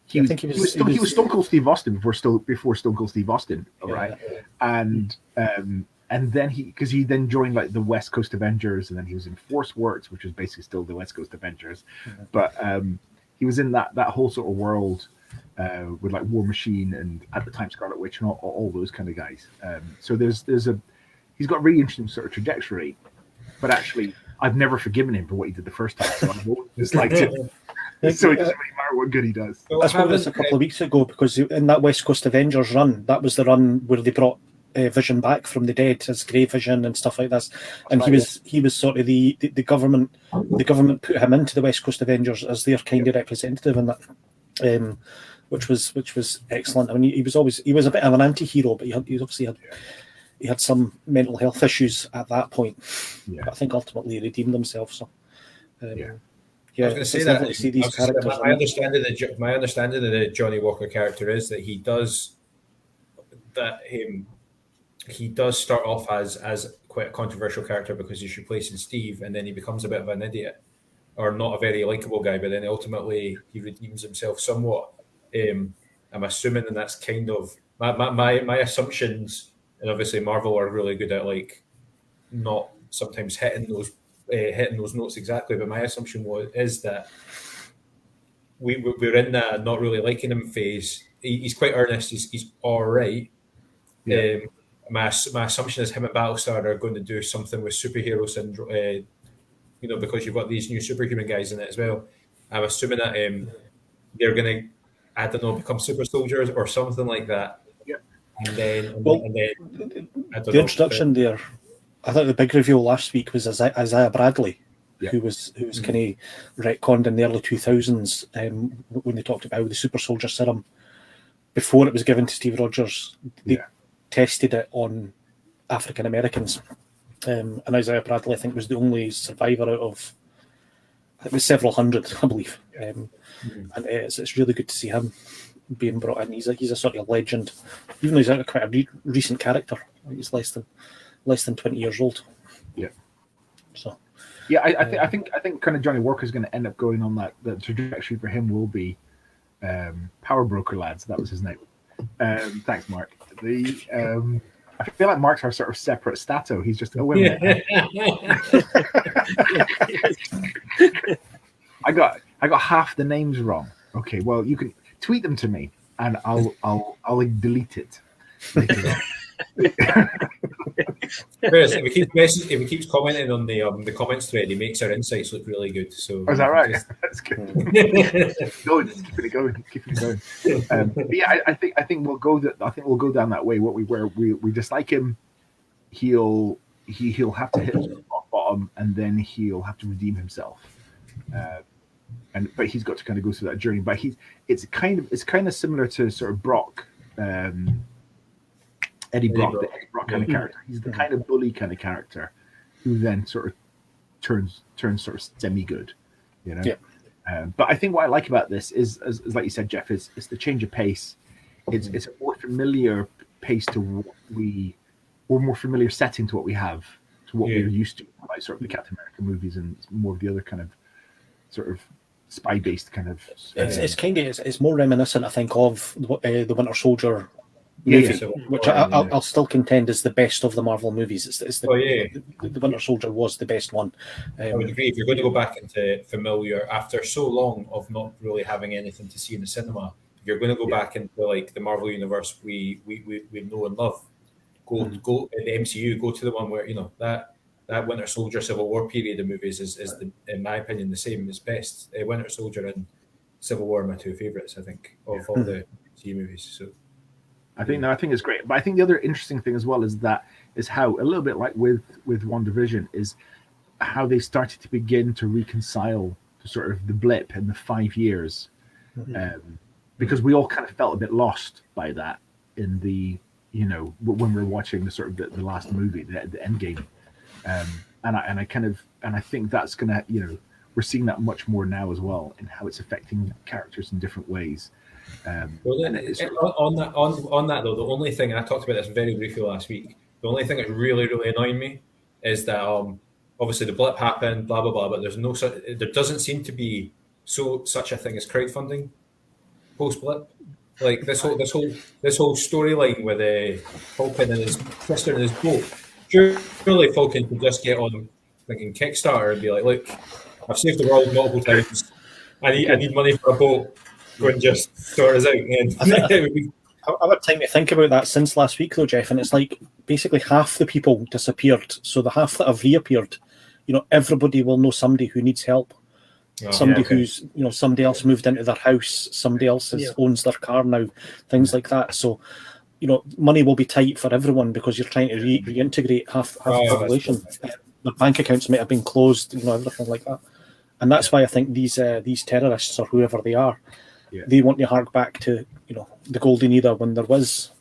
He was Stone Cold Steve Austin before Stone Cold Steve Austin, all right, and then he then joined like the West Coast Avengers, and then he was in Force Works, which was basically still the West Coast Avengers, but he was in that whole sort of world with like War Machine and at the time Scarlet Witch and all those kind of guys. So he's got a really interesting sort of trajectory, but actually I've never forgiven him for what he did the first time, so I've always disliked him. So it doesn't really matter what good he does. I spoke this a couple of weeks ago, because in that West Coast Avengers run, that was the run where they brought Vision back from the dead as Grey Vision and stuff like this, and he was sort of the government put him into the West Coast Avengers as their kind of representative in that, which was excellent. I mean, he was a bit of an anti-hero, but he obviously had some mental health issues at that point. But I think ultimately he redeemed himself. So I was going to say that. See these characters. My understanding of the Johnny Walker character is that he does start off as quite a controversial character because he's replacing Steve, and then he becomes a bit of an idiot or not a very likable guy, but then ultimately he redeems himself somewhat. I'm assuming, and that's kind of my assumptions, and obviously Marvel are really good at like not sometimes hitting those notes exactly, but my assumption is that we're in that not really liking him phase. He's quite earnest. He's all right. My assumption is him and Battlestar are going to do something with superhero syndrome, because you've got these new superhuman guys in it as well. I'm assuming that they're going to, I don't know, become super soldiers or something like that. Yeah. And then the introduction there, I thought the big reveal last week was Isaiah Bradley. who was kind of retconned in the early 2000s when they talked about the super soldier serum. Before it was given to Steve Rogers, they tested it on African Americans, and Isaiah Bradley, I think, was the only survivor out of, it was several hundred, I believe. And it's really good to see him being brought in. He's a sort of legend, even though he's quite a recent character. He's less than 20 years old. Yeah. So. Yeah, I think kind of Johnny Walker's going to end up going on that. The trajectory for him will be Power Broker Lads. That was his name. Thanks, Mark. I feel like Mark's our sort of separate stato. He's just wait a minute. I got half the names wrong. Okay, well you can tweet them to me and I'll delete it later on. Whereas if he keeps commenting on the comments thread, he makes our insights look really good. So is that right? That's good. Just keeping it going. But yeah, I think we'll go down that way. Where we dislike him, he'll have to hit rock bottom, and then he'll have to redeem himself. But he's got to kind of go through that journey. But it's kind of similar to sort of Brock. Eddie Brock, the Eddie Brock kind of character. He's the kind of bully kind of character who then sort of turns sort of semi-good, you know. Yeah. But I think what I like about this is like you said, Jeff, is the change of pace. It's a more familiar pace to what or more familiar setting to what we have, to what we're used to, like sort of the Captain America movies and more of the other kind of sort of spy-based kind of. It's more reminiscent, I think, of the Winter Soldier movie, which I'll still contend is the best of the Marvel movies. The Winter Soldier was the best one. I would agree. If you're going to go back into familiar after so long of not really having anything to see in the cinema, if you're going to go back into like the Marvel universe we know and love, go in the MCU, go to the one where that Winter Soldier Civil War period of movies is in my opinion the same as best. Winter Soldier and Civil War are my two favourites, I think, of all the MCU movies. So. I think it's great, but I think the other interesting thing as well is how a little bit like with WandaVision is how they started to begin to reconcile to sort of the blip in the 5 years, because we all kind of felt a bit lost by that in the when we were watching the sort of the last movie, the Endgame, and I think that's gonna we're seeing that much more now as well in how it's affecting characters in different ways. On that though, the only thing, and I talked about this very briefly last week, the only thing that's really, really annoying me is that obviously the blip happened, blah blah blah, but there doesn't seem to be such a thing as crowdfunding post blip. Like this whole storyline with Falcon and his sister in his boat. Surely Falcon could just get on thinking Kickstarter and be like, look, I've saved the world multiple times. I need money for a boat. Go and just sort us out. I've had time to think about that since last week, though, Jeff, and it's like basically half the people disappeared. So the half that have reappeared, everybody will know somebody who needs help. Who's, somebody else moved into their house, somebody else owns their car now, things like that. So, money will be tight for everyone because you're trying to reintegrate half the population. Their bank accounts might have been closed, everything like that. And that's why I think these terrorists or whoever they are, they want to hark back to the golden era when there was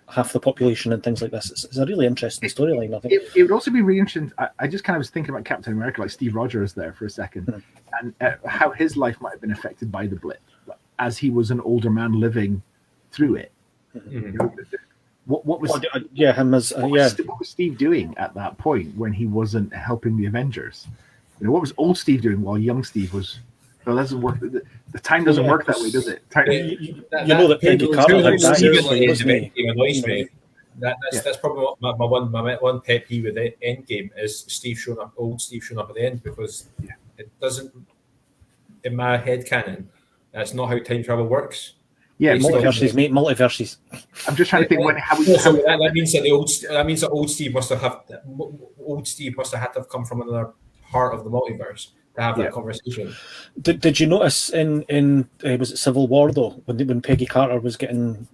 half the population and things like this. It's a really interesting storyline, I think. It would also be really interesting. I just kind of was thinking about Captain America, like Steve Rogers there for a second, and how his life might have been affected by the blip as he was an older man living through it. What was Steve doing at that point when he wasn't helping the Avengers? What was old Steve doing while young Steve was? No, that doesn't work. The time doesn't work that way, does it? That Peggy Carter had That's probably my one pet peeve with the Endgame is old Steve showing up at the end, because it doesn't, in my head canon, that's not how time travel works. Yeah, multiverses, mate, multiverses. I'm just trying to think that means that old Steve must have had to have come from another part of the multiverse to have that conversation. Did you notice in was it Civil War though, when Peggy Carter was getting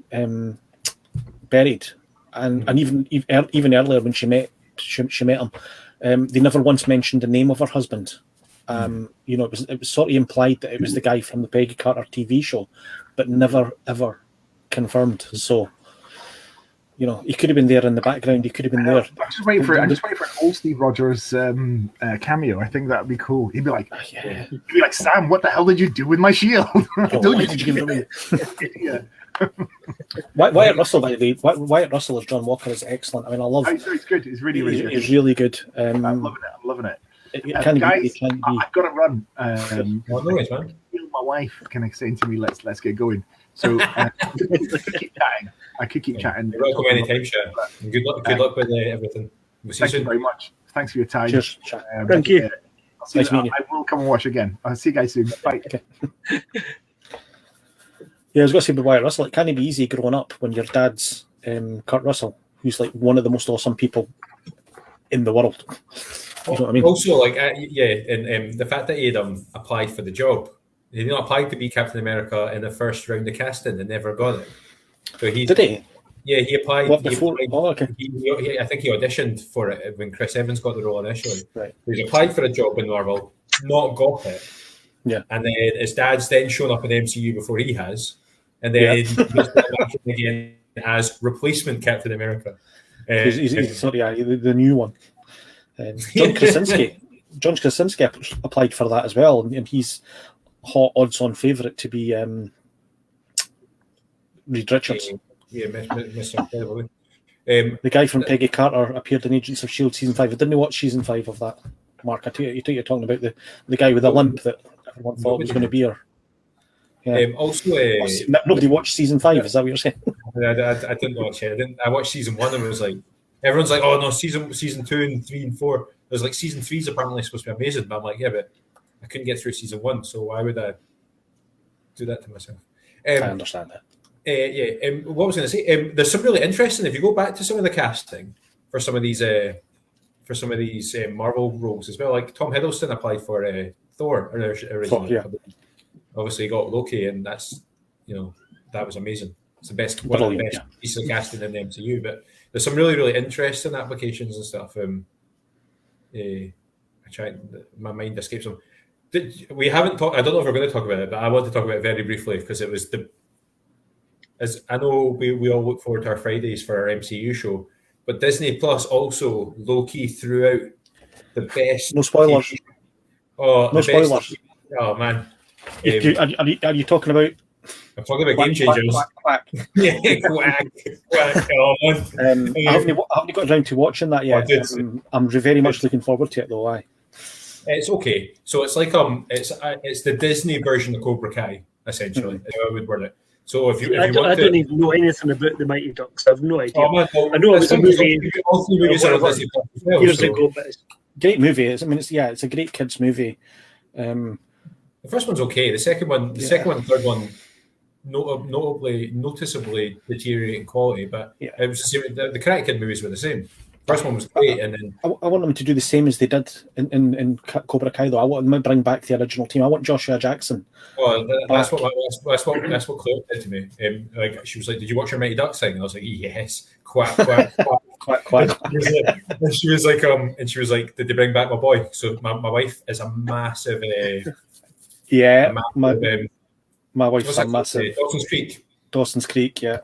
buried, and even earlier when she met him, they never once mentioned the name of her husband. You know, it was sort of implied that it was the guy from the Peggy Carter TV show, but never ever confirmed. So, you know, he could have been there in the background. He could have been there. I'm just waiting for an old Steve Rogers cameo. I think that'd be cool. He'd be like, yeah. He'd be like, Sam, what the hell did you do with my shield? Why did you give it away? Yeah. Wyatt Russell, by the way, Wyatt Russell as John Walker is excellent. I mean, I love. It's good. It's really good. He's really good. I'm loving it. Guys, I've got to run. No worries, man. My wife kind of saying to me, "Let's get going." So I could keep chatting. You're welcome anytime, Sha. Good luck with everything. We'll see you Thank you soon. very much. Thanks for your time. Cheers. Thank you. I'll see you. I will come and watch again. I'll see you guys soon. Bye. Okay. Yeah, I was going to say with Wyatt Russell, it can't be easy growing up when your dad's Kurt Russell, who's like one of the most awesome people in the world. You know what I mean? Also, like, and the fact that he had applied for the job, he did not apply to be Captain America in the first round of casting and never got it. So Did he? Yeah, he applied. What, before? Okay. I think he auditioned for it when Chris Evans got the role initially. Right. He applied for a job in Marvel, not got it. Yeah. And then his dad's then shown up in the MCU before he has. And then he's back in again as replacement Captain America. He's the new one. John Krasinski applied for that as well, and he's hot odds-on favourite to be Reed Richards. Yeah, Mr. Incredible. The guy from Peggy Carter appeared in Agents of S.H.I.E.L.D. season 5. I didn't watch season 5 of that, Mark. I think you're talking about the guy with the limp that everyone thought was going to be her. Yeah. Nobody watched season 5. Is that what you're saying? I didn't watch it. I watched season 1 and it was like everyone's like, oh no, season 2 and 3 and 4. It was like season 3 is apparently supposed to be amazing, but I'm like, yeah, but I couldn't get through season 1, so why would I do that to myself? I understand that. What was I going to say? There's some really interesting. If you go back to some of the casting for some of these Marvel roles as well, like Tom Hiddleston applied for Thor originally. Thor, yeah. Obviously, he got Loki, and that's that was amazing. It's the best piece of casting in the MCU. But there's some really, really interesting applications and stuff. My mind escapes them. We haven't talked. I don't know if we're going to talk about it, but I want to talk about it very briefly because it was as I know we all look forward to our Fridays for our MCU show, but Disney Plus also low-key threw out the best. No spoilers. No spoilers. Oh man. Are you talking about? I'm talking about Game Changers. Quack. Yeah, quack. Oh, man. I haven't got around to watching that yet. I'm very much looking forward to it, though. It's okay. So it's like it's the Disney version of Cobra Kai, essentially. Is how I would word it. So if you I don't even know anything about the Mighty Ducks. I have no idea. Oh, man, I know it was a movie. All 3 movies are on Disney Plus as well. Years ago, but great movie. It's a great kids movie. The first one's okay. The second one, and third one, noticeably deteriorating quality. But it was the same. The Karate Kid movies were the same. First one was great, and then I want them to do the same as they did in Cobra Kai. Though I want them to bring back the original team. I want Joshua Jackson. Oh, that's what Claire did to me. Like she was like, "Did you watch your Mighty Ducks thing?" And I was like, "Yes." Quack quack quack quack. And she was like, "Did they bring back my boy?" So my wife is a massive. My wife's a massive. Dawson's Creek, yeah.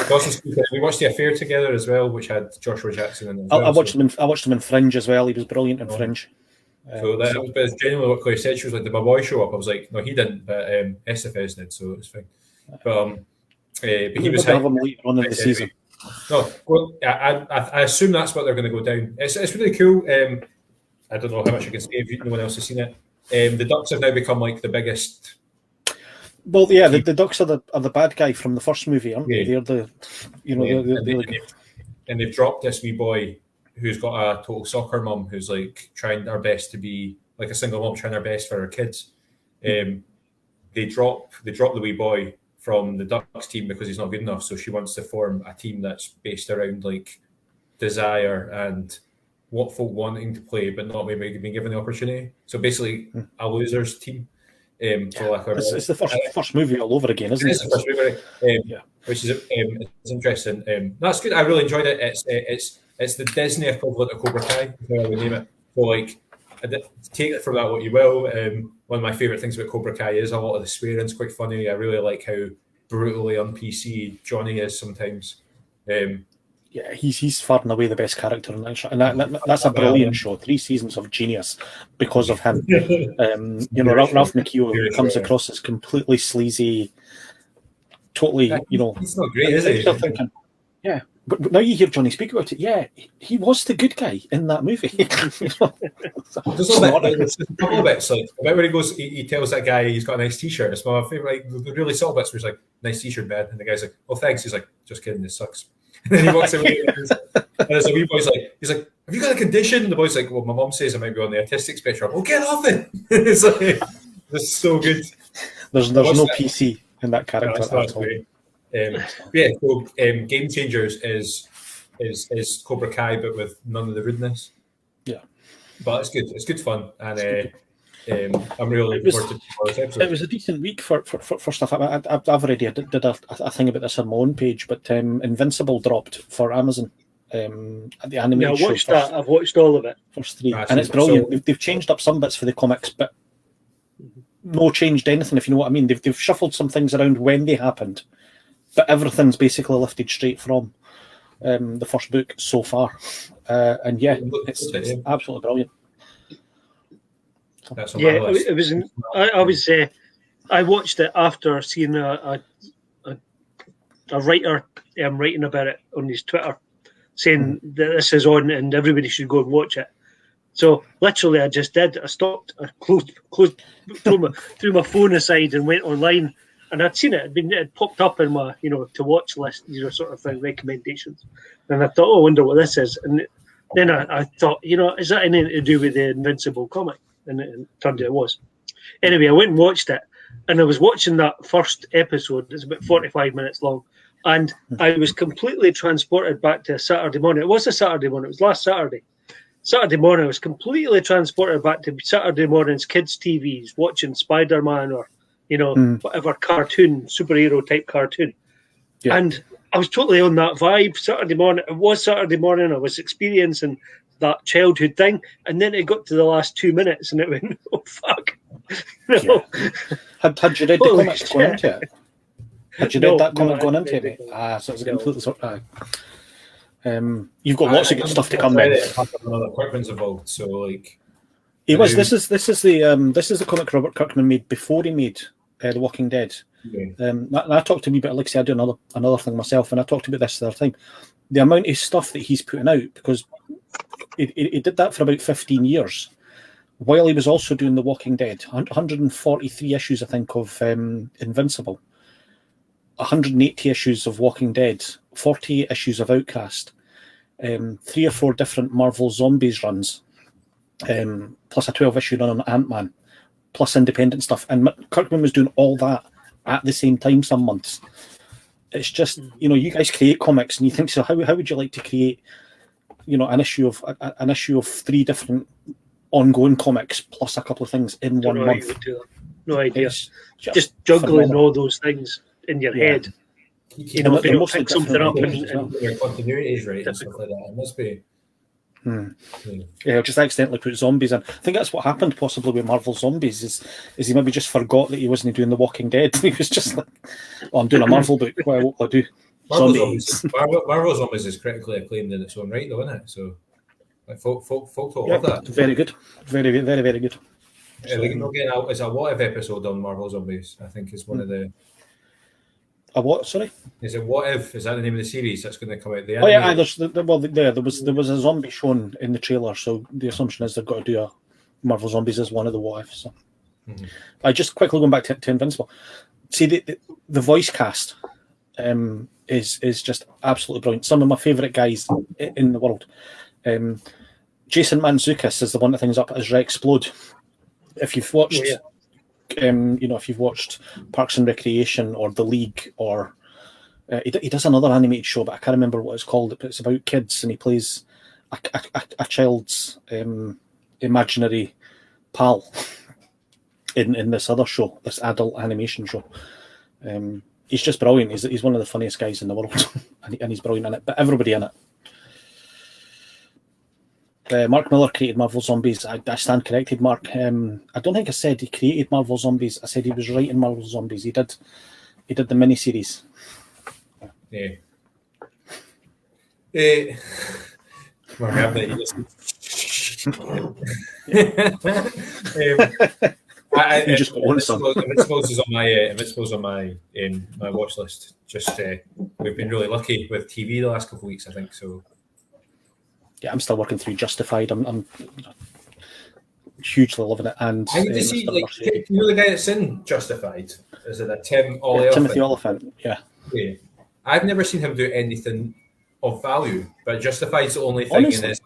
Dawson's Creek. We watched The Affair together as well, which had Joshua Jackson in it. I watched him in Fringe as well. He was brilliant in Fringe. So that was genuinely what Claire said. She was like, "Did my boy show up?" I was like, "No, he didn't, but Estefez did, so it was fine." But he was have him later on in the season. No, well, I assume that's what they're going to go down. It's really cool. I don't know how much I can say if no one else has seen it. The Ducks have now become like the biggest. Well, yeah, the Ducks are the bad guy from the first movie, aren't they? They're the and they've dropped this wee boy who's got a total soccer mum who's like trying her best to be like a single mom trying her best for her kids. They drop the wee boy from the Ducks team because he's not good enough. So she wants to form a team that's based around like desire and what folk wanting to play, but not maybe being given the opportunity. So basically, a losers team. It's the first movie all over again, isn't it? It's the first movie, which is it's interesting. That's good. I really enjoyed it. It's the Disney equivalent of Cobra Kai, is how I would name it. So like take it for that what you will. One of my favourite things about Cobra Kai is a lot of the swearing's quite funny. I really like how brutally on PC Johnny is sometimes. Yeah, he's far and away the best character in that show, and that's a brilliant show. 3 seasons of genius because of him. Ralph Macchio comes across as completely sleazy, totally. He's not great, is he? Thinking, yeah, but now you hear Johnny speak about it. Yeah, he was the good guy in that movie. There's a couple of bits like about when he goes, he tells that guy he's got a nice T-shirt. It's my favourite. Like, the really subtle bits where he's like, "Nice T-shirt, man," and the guy's like, "Oh, thanks." He's like, "Just kidding, this sucks." And then he walks away, and there's a wee boy's like, he's like, "Have you got a condition?" And the boy's like, "Well, my mum says I might be on the autistic spectrum." "Well, get off it!" It's like, it's so good. There's no PC in that character at all. So Game Changers is Cobra Kai, but with none of the rudeness. Yeah, but it's good. It's good fun, and I'm really looking forward to this episode. It was a decent week for stuff. I've already did a thing about this on my own page, but Invincible dropped for Amazon. The animated I watched show that. I've watched all of it. First 3, and it's brilliant. So, they've changed up some bits for the comics, but no changed anything. If you know what I mean, they've shuffled some things around when they happened, but everything's basically lifted straight from the first book so far. And yeah, it's absolutely brilliant. It was. I watched it after seeing a writer writing about it on his Twitter, saying that this is on and everybody should go and watch it. So literally, I just did. I stopped. I closed, threw my phone aside and went online, and I'd seen it. It had popped up in my to watch list, sort of thing, recommendations. And I thought, I wonder what this is. And then I thought, is that anything to do with the Invincible comic? And it turned out it was. Anyway, I went and watched it, and I was watching that first episode. It's about 45 minutes long, and I was completely transported back to a Saturday morning. It was a Saturday morning. It was last Saturday. Saturday morning, I was completely transported back to Saturday morning's kids' TVs, watching Spider-Man or, whatever cartoon, superhero type cartoon. Yeah. And I was totally on that vibe. Saturday morning, it was Saturday morning. I was experiencing that childhood thing, and then it got to the last 2 minutes, and it went, "Oh fuck!" Yeah. Had you read the comics going into it? Had you read that comic going into it? So it was completely sort of. You've got lots of good stuff to come in. Another Kirkman's involved, so like. He was. This is the comic Robert Kirkman made before he made The Walking Dead. Yeah. I talked to me about, like I said, I do another thing myself, and I talked about this the other time. The amount of stuff that he's putting out, because he did that for about 15 years, while he was also doing The Walking Dead. 143 issues, I think, of Invincible, 180 issues of Walking Dead, 40 issues of Outcast, 3 or 4 different Marvel Zombies runs, plus a 12-issue run on Ant-Man, plus independent stuff. And Kirkman was doing all that at the same time some months. It's just, you guys create comics, and you think, so how would you like to create, an issue of 3 different ongoing comics plus a couple of things in 1 month? No idea. Just juggling all those things in your head. If you don't pick something up and your continuity is right and stuff like that. It must be. Yeah, just accidentally put zombies in. I think that's what happened possibly with Marvel Zombies is he maybe just forgot that he wasn't doing The Walking Dead. He was just like, I'm doing a Marvel book. What will I do? Marvel Zombies is critically acclaimed in its own right, though, isn't it? So, like, folk love that. Very good. Very, very, very good. It's a What If episode on Marvel Zombies. I think is one of the. A what? Sorry. Is it What If? Is that the name of the series that's going to come out? There was a zombie shown in the trailer, so the assumption is they've got to do a Marvel Zombies as one of the What Ifs. So. I just quickly going back to Invincible. See the voice cast is just absolutely brilliant. Some of my favourite guys in the world. Jason Mantzoukas is the one that things up as Rexplode. If you've watched. If you've watched Parks and Recreation or The League, or he does another animated show, but I can't remember what it's called. But it's about kids, and he plays a child's imaginary pal in this other show, this adult animation show. He's just brilliant. He's one of the funniest guys in the world, and he's brilliant in it. But everybody in it. Mark Millar created Marvel Zombies. I stand corrected, Mark. I don't think I said he created Marvel Zombies. I said he was writing Marvel Zombies. He did the miniseries. Yeah. Mark Abnett, you just Invincibles is on my Invincibles on my watch list. Just we've been really lucky with TV the last couple of weeks, I think. So yeah, I'm still working through Justified. I'm hugely loving it. And I need to see, like, you know, the guy that's in Justified. Is it a Timothy Olyphant? Yeah. I've never seen him do anything of value, but Justified's the only thing in this.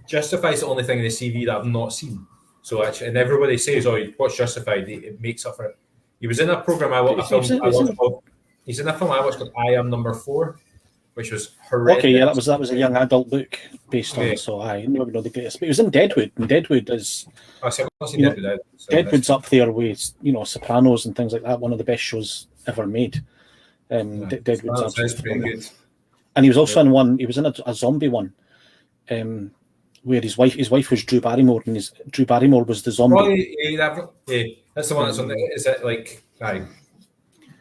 Justified's the only thing in the CV that I've not seen. So actually, and everybody says, "Oh, you watch Justified." It makes up for it. He was in a program he's in a film I watched called I Am Number 4, which was horrendous. Okay, yeah, that was a young adult book based on. So I know the greatest. But he was in Deadwood, and Deadwood is. Deadwood's up there with Sopranos and things like that. One of the best shows ever made. Deadwood's absolutely good. And he was also in one. He was in a zombie one, where his wife was Drew Barrymore, and Drew Barrymore was the zombie. Oh, yeah, that's the one that's on the. Is it like?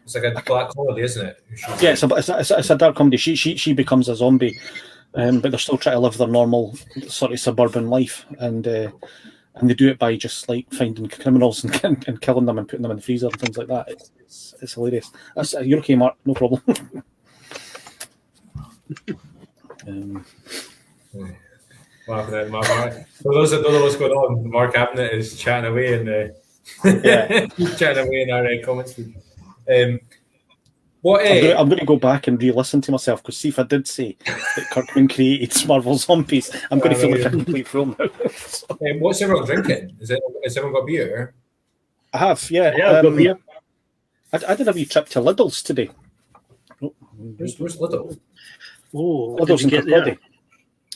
It's like a black comedy, isn't it? Yeah, it's a dark comedy. She becomes a zombie, but they're still trying to live their normal sort of suburban life, and they do it by just like finding criminals and killing them and putting them in the freezer and things like that. It's hilarious. You're okay, Mark? No problem. For those that don't know what's going on, Mark Abnett is chatting away in the chatting away in our comments feed. I'm going to go back and re-listen to myself, because see if I did say that Kirkman created Marvel Zombies, I'm going to feel like a complete fool now. What's everyone drinking? Has everyone got beer? I have, yeah. I've got beer. I did a wee trip to Lidl's today. Where's Lidl? Oh, Lidl's in Kirkcaldy.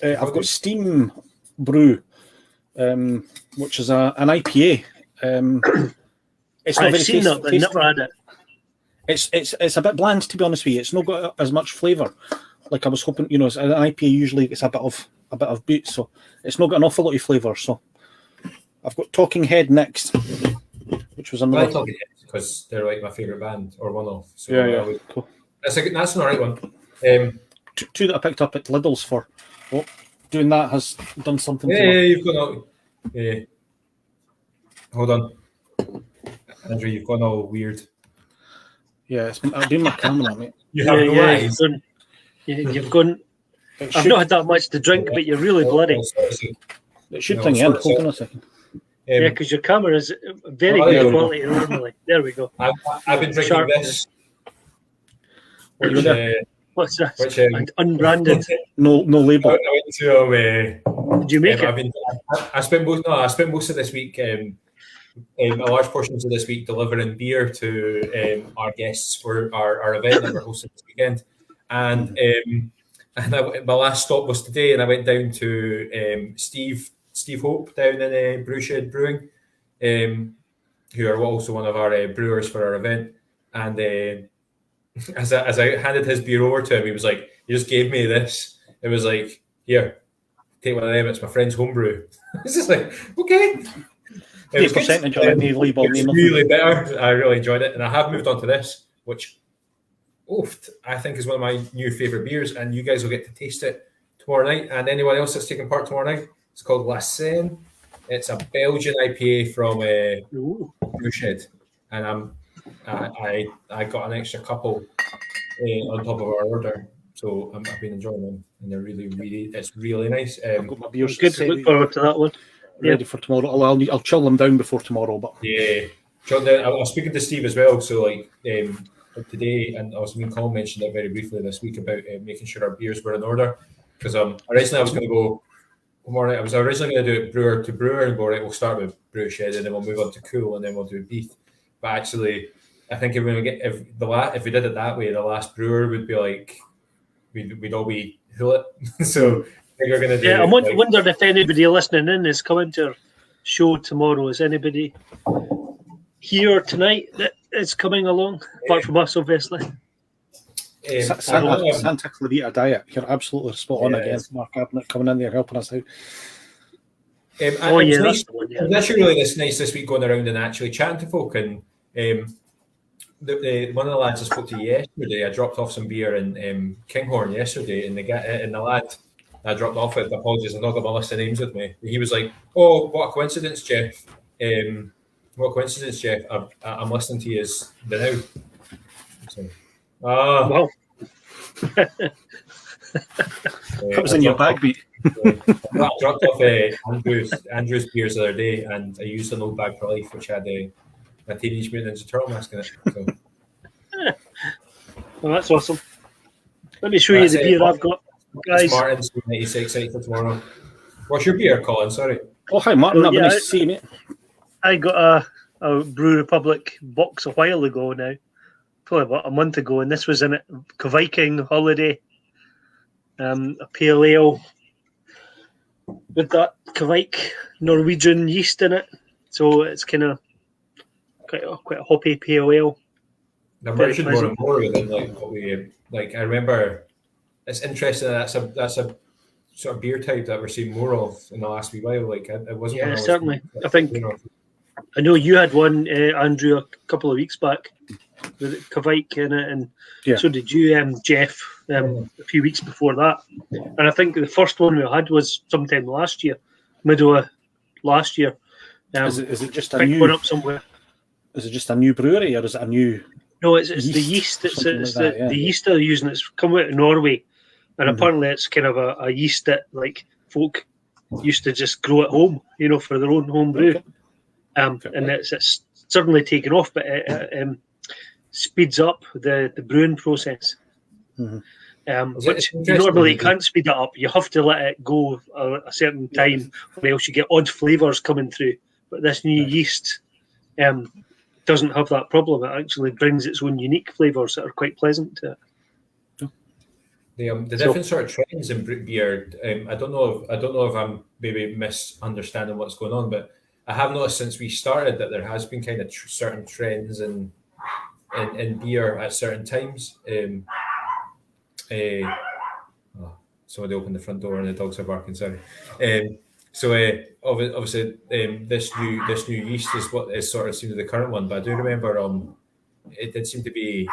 I've got Steam Brew, which is an IPA. It's not I've very seen it, but never had it. It's a bit bland, to be honest with you. It's not got as much flavour. Like I was hoping, an IPA usually gets a bit of boot, so it's not got an awful lot of flavour. So I've got Talking Head next, which was another. I like Talking Head because they're like my favourite band, or one of. So yeah. Cool. That's an alright one. Two that I picked up at Lidl's for. Well, doing that has done something. You've gone all. Yeah. Hold on, Andrew. You've gone all weird. Yeah, I'm doing my camera, mate. You have no eyes. You've gone. I've not had that much to drink, but you're really bloody. It should bring in. Hold on a second. Yeah, because your camera is very good quality normally. There we go. I've been drinking this. What's that? Unbranded. No label. I went to. Did you make it? I spent most of this week. A large portions of this week delivering beer to our guests for our event that we're hosting this weekend, and my last stop was today, and I went down to Steve Hope down in Brewshed Brewing, who are also one of our brewers for our event, and as I handed his beer over to him, he was like, "He just gave me this." It was like, "Here, take one of them. It's my friend's homebrew." It's just like, okay. It was really better. I really enjoyed it, and I have moved on to this, which I think is one of my new favourite beers, and you guys will get to taste it tomorrow night. And anyone else that's taking part tomorrow night, it's called La Seine. It's a Belgian IPA from Brewshed, and I got an extra couple on top of our order, so I've been enjoying them, and they're it's really nice. I've got my beers. Good to look forward to that one. Ready for tomorrow. I'll chill them down before tomorrow. But yeah, I was speaking to Steve as well. So like today, and also me and Colin mentioned it very briefly this week about making sure our beers were in order. Because originally I was going to go. I was originally going to do it brewer to brewer and go right. We'll start with Brewshed and then we'll move on to Cool and then we'll do Beef. But actually, I think if we did it that way, the last brewer would be like we'd all be Hullet. So. You're gonna do I'm wondering if anybody listening in is coming to our show tomorrow. Is anybody here tonight that is coming along, apart from us, obviously? Santa Clarita Diet. You're absolutely spot on again. Mark Abnett coming in there helping us out. It's actually really nice this week going around and actually chatting to folk. And one of the lads I spoke to yesterday, I dropped off some beer in Kinghorn yesterday, and the lad I dropped off with, apologies, I've not got my list of names with me. He was like, "Oh, what a coincidence, Jeff! What a coincidence, Jeff! I'm listening to you the now." So, wow. That was in your backbeat. I dropped off Andrew's beers the other day, and I used an old bag for life, which had a Teenage Mutant Ninja Turtle mask in it. So. Well, that's awesome. Let me show you the beer I've got, guys. Martin's 96 excited for tomorrow. What's your beer, Colin? Sorry. Oh, hi, Martin. Nice to see you, mate. I got a Brew Republic box a while ago now, probably about a month ago, and this was in it. Viking Holiday, a pale ale with that Kvike Norwegian yeast in it, so it's kind of quite a hoppy pale ale. They're merging more and more within what we like. I remember it's interesting that that's a sort of beer type that we're seeing more of in the last wee while. Like it wasn't. Yeah, certainly. I think I know you had one, Andrew, a couple of weeks back with Kvike in it, and so did you, Jeff, a few weeks before that. And I think the first one we had was sometime last year, middle of last year. Is it just a new one up somewhere? Is it just a new brewery, or is it a new? No, it's the yeast. It's the yeast they're using. It's come out of Norway, and apparently it's kind of a yeast that like folk used to just grow at home, for their own home brew. And it's certainly taken off, but it speeds up the brewing process. Which you normally can't speed it up. You have to let it go a certain time, or else you get odd flavours coming through. But this new yeast doesn't have that problem. It actually brings its own unique flavours that are quite pleasant to it. The different sort of trends in beer. I don't know if I'm maybe misunderstanding what's going on, but I have noticed since we started that there has been kind of certain trends in beer at certain times. Somebody opened the front door and the dogs are barking. Sorry. Obviously, this new yeast is what is sort of seemed to the current one. But I do remember it did seem to be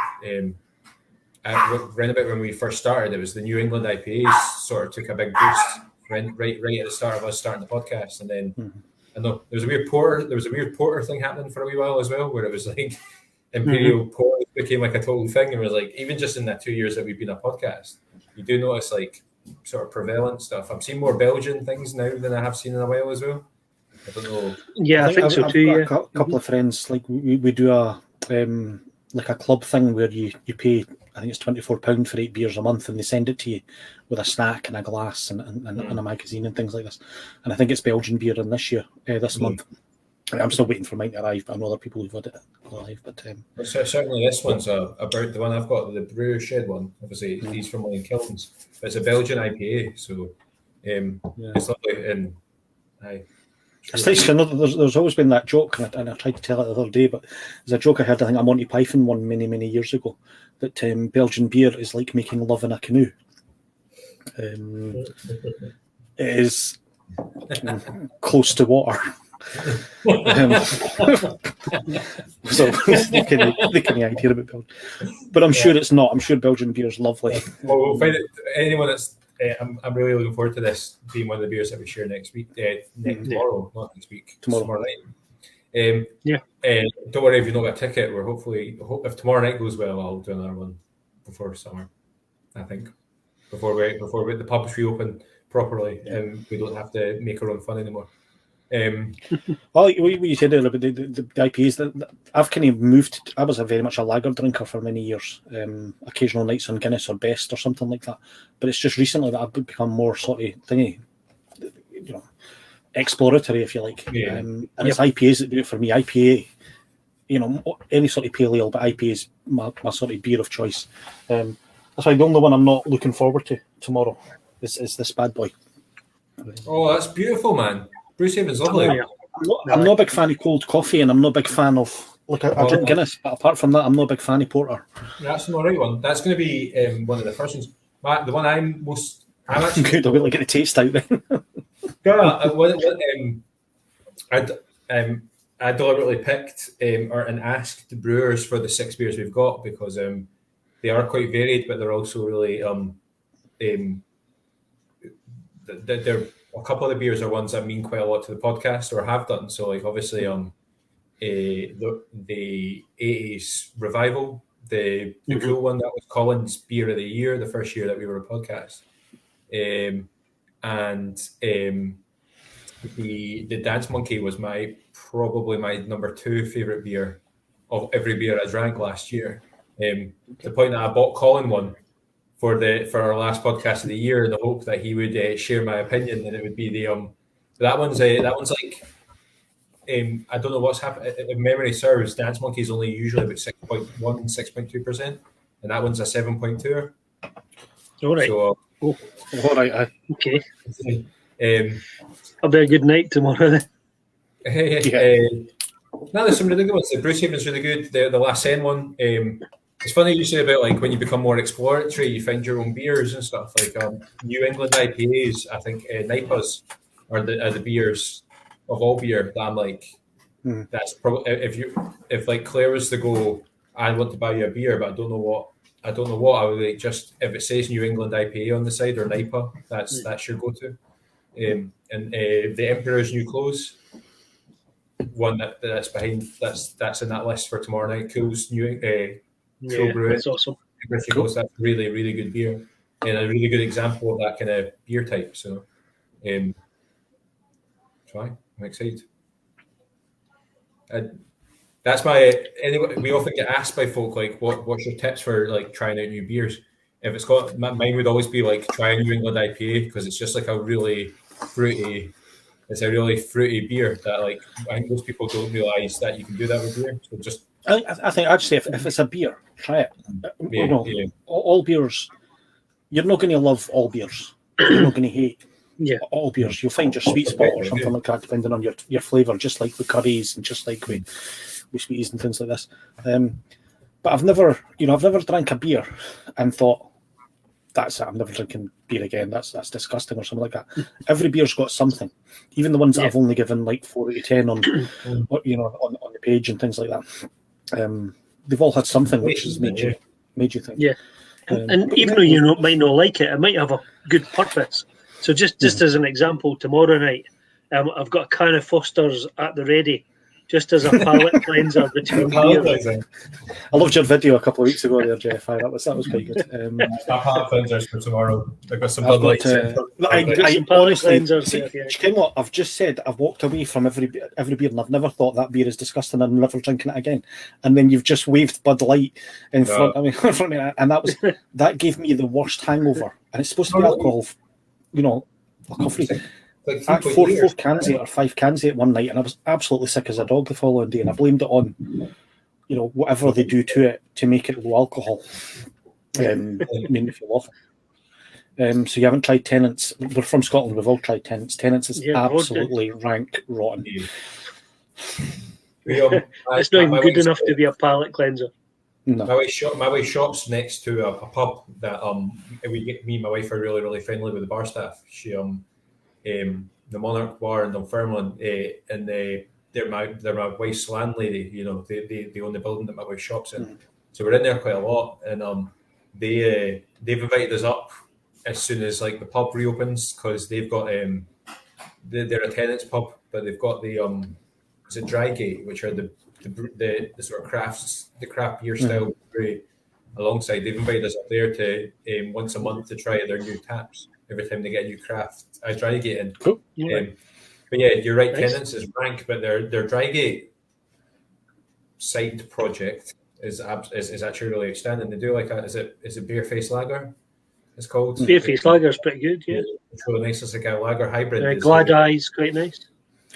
around about when we first started. It was the New England IPAs sort of took a big boost right at the start of us starting the podcast, and then I know there was a weird porter thing happening for a wee while as well, where it was like Imperial porter became like a total thing, and was like even just in that 2 years that we've been a podcast, you do notice like sort of prevalent stuff. I'm seeing more Belgian things now than I have seen in a while as well. I don't know. Yeah, I think so too. I've got a couple of friends, like we do a like a club thing where you pay, I think it's £24 for 8 beers a month, and they send it to you with a snack and a glass and a magazine and things like this. And I think it's Belgian beer in this month. I'm still waiting for mine to arrive, but I know other people who've had it alive. But certainly this one's about the one I've got, the Brew Shed one. Obviously, he's from one in Kilns, but it's a Belgian IPA, so it's lovely. And it's nice. I know there's always been that joke, and I tried to tell it the other day, but there's a joke I heard, I think a Monty Python one many years ago, that Belgian beer is like making love in a canoe. It is close to water. So they can idea about Belgium, but I'm sure it's not. I'm sure Belgian beer is lovely. Well, we'll find it. Anyone that's I'm really looking forward to this being one of the beers that we share next week. Tomorrow, not next week. Tomorrow night. Don't worry if you've not got a ticket. We're hopefully if tomorrow night goes well, I'll do another one before summer. I think before the pubs reopen properly, and we don't have to make our own fun anymore. Well, what you said earlier about the IPAs, that I've kind of moved. I was very much a lager drinker for many years. Occasional nights on Guinness or Best or something like that. But it's just recently that I've become more sort of thingy, exploratory, if you like. And it's IPAs that do it for me. IPA, any sort of pale ale, but IPA is my sort of beer of choice. That's why the only one I'm not looking forward to tomorrow is this bad boy. Oh, that's beautiful, man. Bruce Haven's lovely. I'm not a big fan of cold coffee, and I'm not a big fan of Like I drink Guinness, but apart from that, I'm not a big fan of porter. That's an alright one. That's going to be one of the first ones. The one I'm actually good. I'll be able to get the taste out then. I deliberately picked and asked the brewers for the 6 beers we've got because they are quite varied, but they're also really they're a couple of the beers are ones that mean quite a lot to the podcast or have done. So like obviously the 80s revival, the cool one that was Colin's beer of the year, the first year that we were a podcast, and the Dance Monkey was probably my number 2 favorite beer of every beer I drank last year. To the point that I bought Colin one for our last podcast of the year in the hope that he would share my opinion, and it would be that one's like I don't know what's happened. If memory serves, Dance Monkey is only usually about 6.1, 6.2%, and that one's a 7.2. All right. So, all right. Okay. It'll be a good night tomorrow. No, there's some really good ones. The Bruce Haven's really good. The Last Sen one. It's funny you say about like when you become more exploratory, you find your own beers and stuff. Like New England IPAs, I think NIPAs are the beers of all beer that I'm like. That's probably if like Claire was to go, I want to buy you a beer, but I don't know what. I would like just if it says New England IPA on the side or NIPA, that's your go-to. And the Emperor's New Clothes, one that's behind that's in that list for tomorrow night. Cool's Cool Brewing. That's awesome. Cool. That's really, really good beer and a really good example of that kind of beer type. So, I'm excited. That's anyway. We often get asked by folk like, "What's your tips for like trying out new beers?" If it's got mine would always be like try a New England IPA because it's just like a really fruity. It's a really fruity beer that like I think most people don't realise that you can do that with beer. So just I think actually if it's a beer, try it. All beers, you're not going to love all beers. You're not going to hate all beers. You'll find your sweet spot or something like that, depending on your flavour. Just like with curries and just like with sweeties and things like this. But I've never drank a beer and thought, that's it, I'm never drinking beer again. That's disgusting or something like that. Every beer's got something. Even the ones that I've only given like 4 out of 10 on on the page and things like that. They've all had something which has made you think. Yeah. And even though you might not like it might have a good purpose. So just as an example, tomorrow night, I've got a can of Foster's at the ready, just as a palate cleanser between beers. I loved your video a couple of weeks ago there, Jeff. That was quite good. My palate cleansers for tomorrow. I've got some Bud Lights. I honestly, what I've just said. I've walked away from every beer, and I've never thought that beer is disgusting. I'm never drinking it again. And then you've just waved Bud Light in front of me, and that gave me the worst hangover. And it's supposed to be alcohol, alcohol-free. I had 4 cans of it or 5 cans of it one night, and I was absolutely sick as a dog the following day, and I blamed it on, whatever they do to it to make it low alcohol. I mean, if you love it. So you haven't tried Tennant's. We're from Scotland. We've all tried Tennant's. Tennant's is absolutely rank rotten. It's not even good enough to be a palate cleanser. No. My wife shops next to a pub that me and my wife are really, really friendly with the bar staff. She the Monarch Bar in Dunfermline, and they're my wife's landlady. They own the building that my wife shops in. So we're in there quite a lot, and they've invited us up as soon as like the pub reopens because they've got they're a Tennant's pub, but they've got the is it Drygate, which are the sort of craft beer style brewery alongside. They've invited us up there to once a month to try their new taps every time they get a new craft Drygate in. Cool. But yeah, you're right. Nice. Tennant's is rank, but their Drygate side project is actually really outstanding. They do like is it Beerface Lager? It's called Beerface Lager is pretty good. Yeah, it's really nice. It's like a lager hybrid. Glad Eye's quite nice.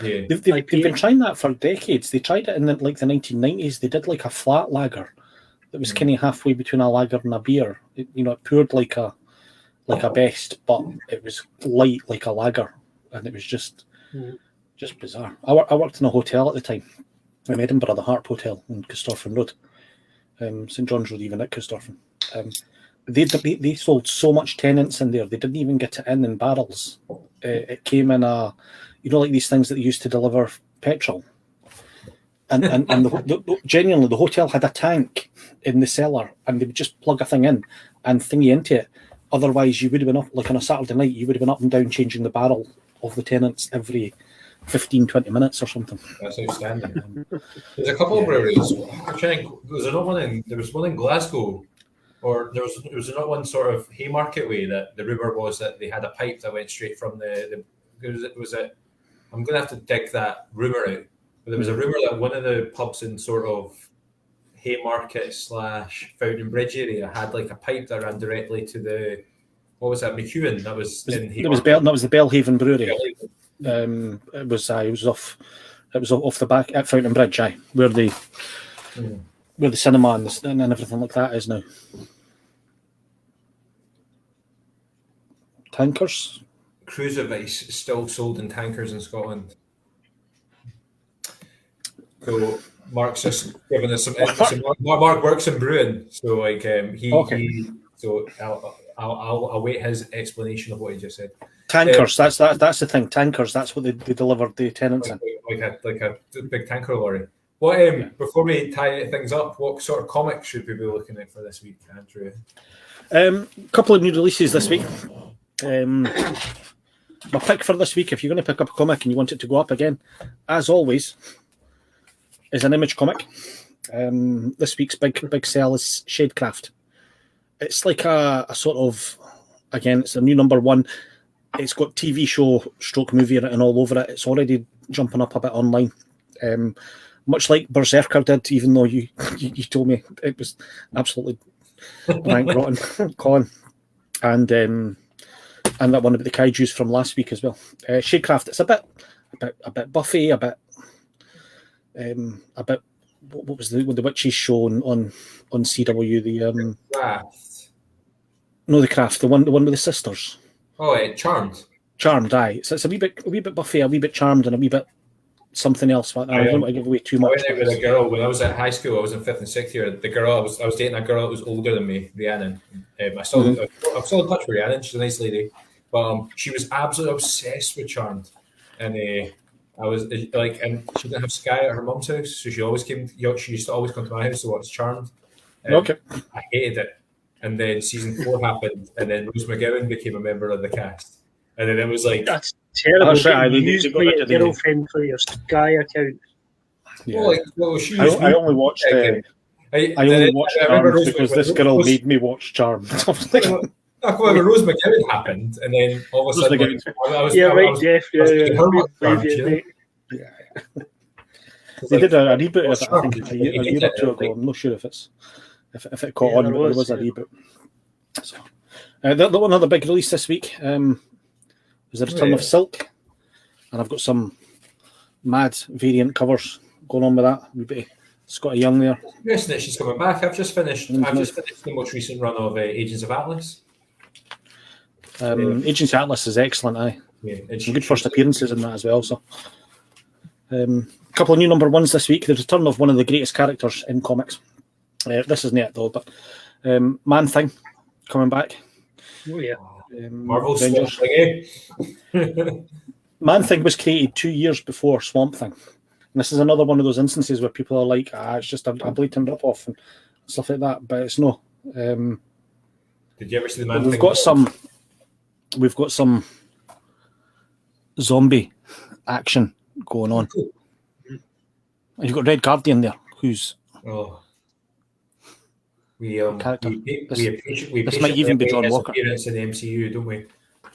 Yeah, they've been trying that for decades. They tried it in the 1990s. They did like a flat lager that was kind of halfway between a lager and a beer. It poured like a best, but it was light like a lager, and it was just bizarre. I worked in a hotel at the time, in Edinburgh, the Harp Hotel in Corstorphine Road, St John's Road, even at Corstorphine. They sold so much tenants in there, they didn't even get it in barrels. It came in like these things that they used to deliver petrol. And genuinely, the hotel had a tank in the cellar, and they would just plug a thing in and thingy into it. Otherwise, you would have been up, like on a Saturday night, you would have been up and down changing the barrel of the tenants every 15, 20 minutes or something. That's outstanding. There's a couple of breweries. There was one in Glasgow, or there was not one sort of Haymarket way that the rumour was that they had a pipe that went straight from I'm going to have to dig that rumour out. But there was a rumour that one of the pubs in sort of Haymarket / Fountain Bridge area had like a pipe that ran directly to the, what was that, McEwen? That was in Haymarket. That was the Bellhaven Brewery. It was off the back at Fountain Bridge, where the cinema and everything like that is now. Tankers. Cruiserweiss is still sold in tankers in Scotland. So Mark's just giving us some. Mark works in brewing, so like so I'll await his explanation of what he just said. Tankers. That's the thing. Tankers. That's what they delivered the tenants in. Like a big tanker lorry. What before we tie things up, what sort of comics should we be looking at for this week, Andrew? A couple of new releases this week. My pick for this week, if you're going to pick up a comic and you want it to go up again, as always, is an Image comic. This week's big sell is Shadecraft. It's like a sort of, again, it's a new number one. It's got TV show / movie written all over it. It's already jumping up a bit online. Much like Berserker did, even though you told me it was absolutely rank rotten, Colin. And that one about the kaijus from last week as well. Shadecraft, it's a bit Buffy, a bit what was the witches show on CW? The Craft. No, the Craft, the one with the sisters. Oh, Charmed. Charmed, aye. So it's a wee bit Buffy, a wee bit Charmed, and a wee bit something else. But I don't want to give away too much. I went out with a girl when I was at high school. I was in 5th and 6th year. The girl I was dating a girl that was older than me, Rhiannon. I'm still in touch with Rhiannon. She's a nice lady, but she was absolutely obsessed with Charmed, and I was like, and she didn't have Sky at her mum's house, so she always came. She used to always come to my house to watch Charmed. Okay, I hated it, and then season 4 happened, and then Rose McGowan became a member of the cast, and then it was like, that's terrible. That's right, you used by your girlfriend for your Sky account. Yeah. I only watched. I only watched Charmed because this girl made me watch Charmed. When Rose McGowan happened, and then all of a sudden, Jeff. They did a reboot of it, I think, a year or two ago. I'm not sure if it caught on, but there was a reboot. So, the one other big release this week was the return of Silk, and I've got some mad variant covers going on with that. We've got Scotty Young there. Yes, that she's coming back. I've just finished the most recent run of Agents of Atlas. Agents of Atlas is excellent, aye. Yeah, some good first appearances in that as well. So, a couple of new number ones this week. The return of one of the greatest characters in comics. This isn't it though, but Man Thing coming back. Oh yeah, Marvel Swamp Thing. Man Thing was created 2 years before Swamp Thing. And this is another one of those instances where people are like, it's just a blatant rip-off and stuff like that, but it's no. Did you ever see the Man Thing? We've got some zombie action going on. And you've got Red Guardian there, who's character. This might even be John Walker. Appearance in the MCU, don't we?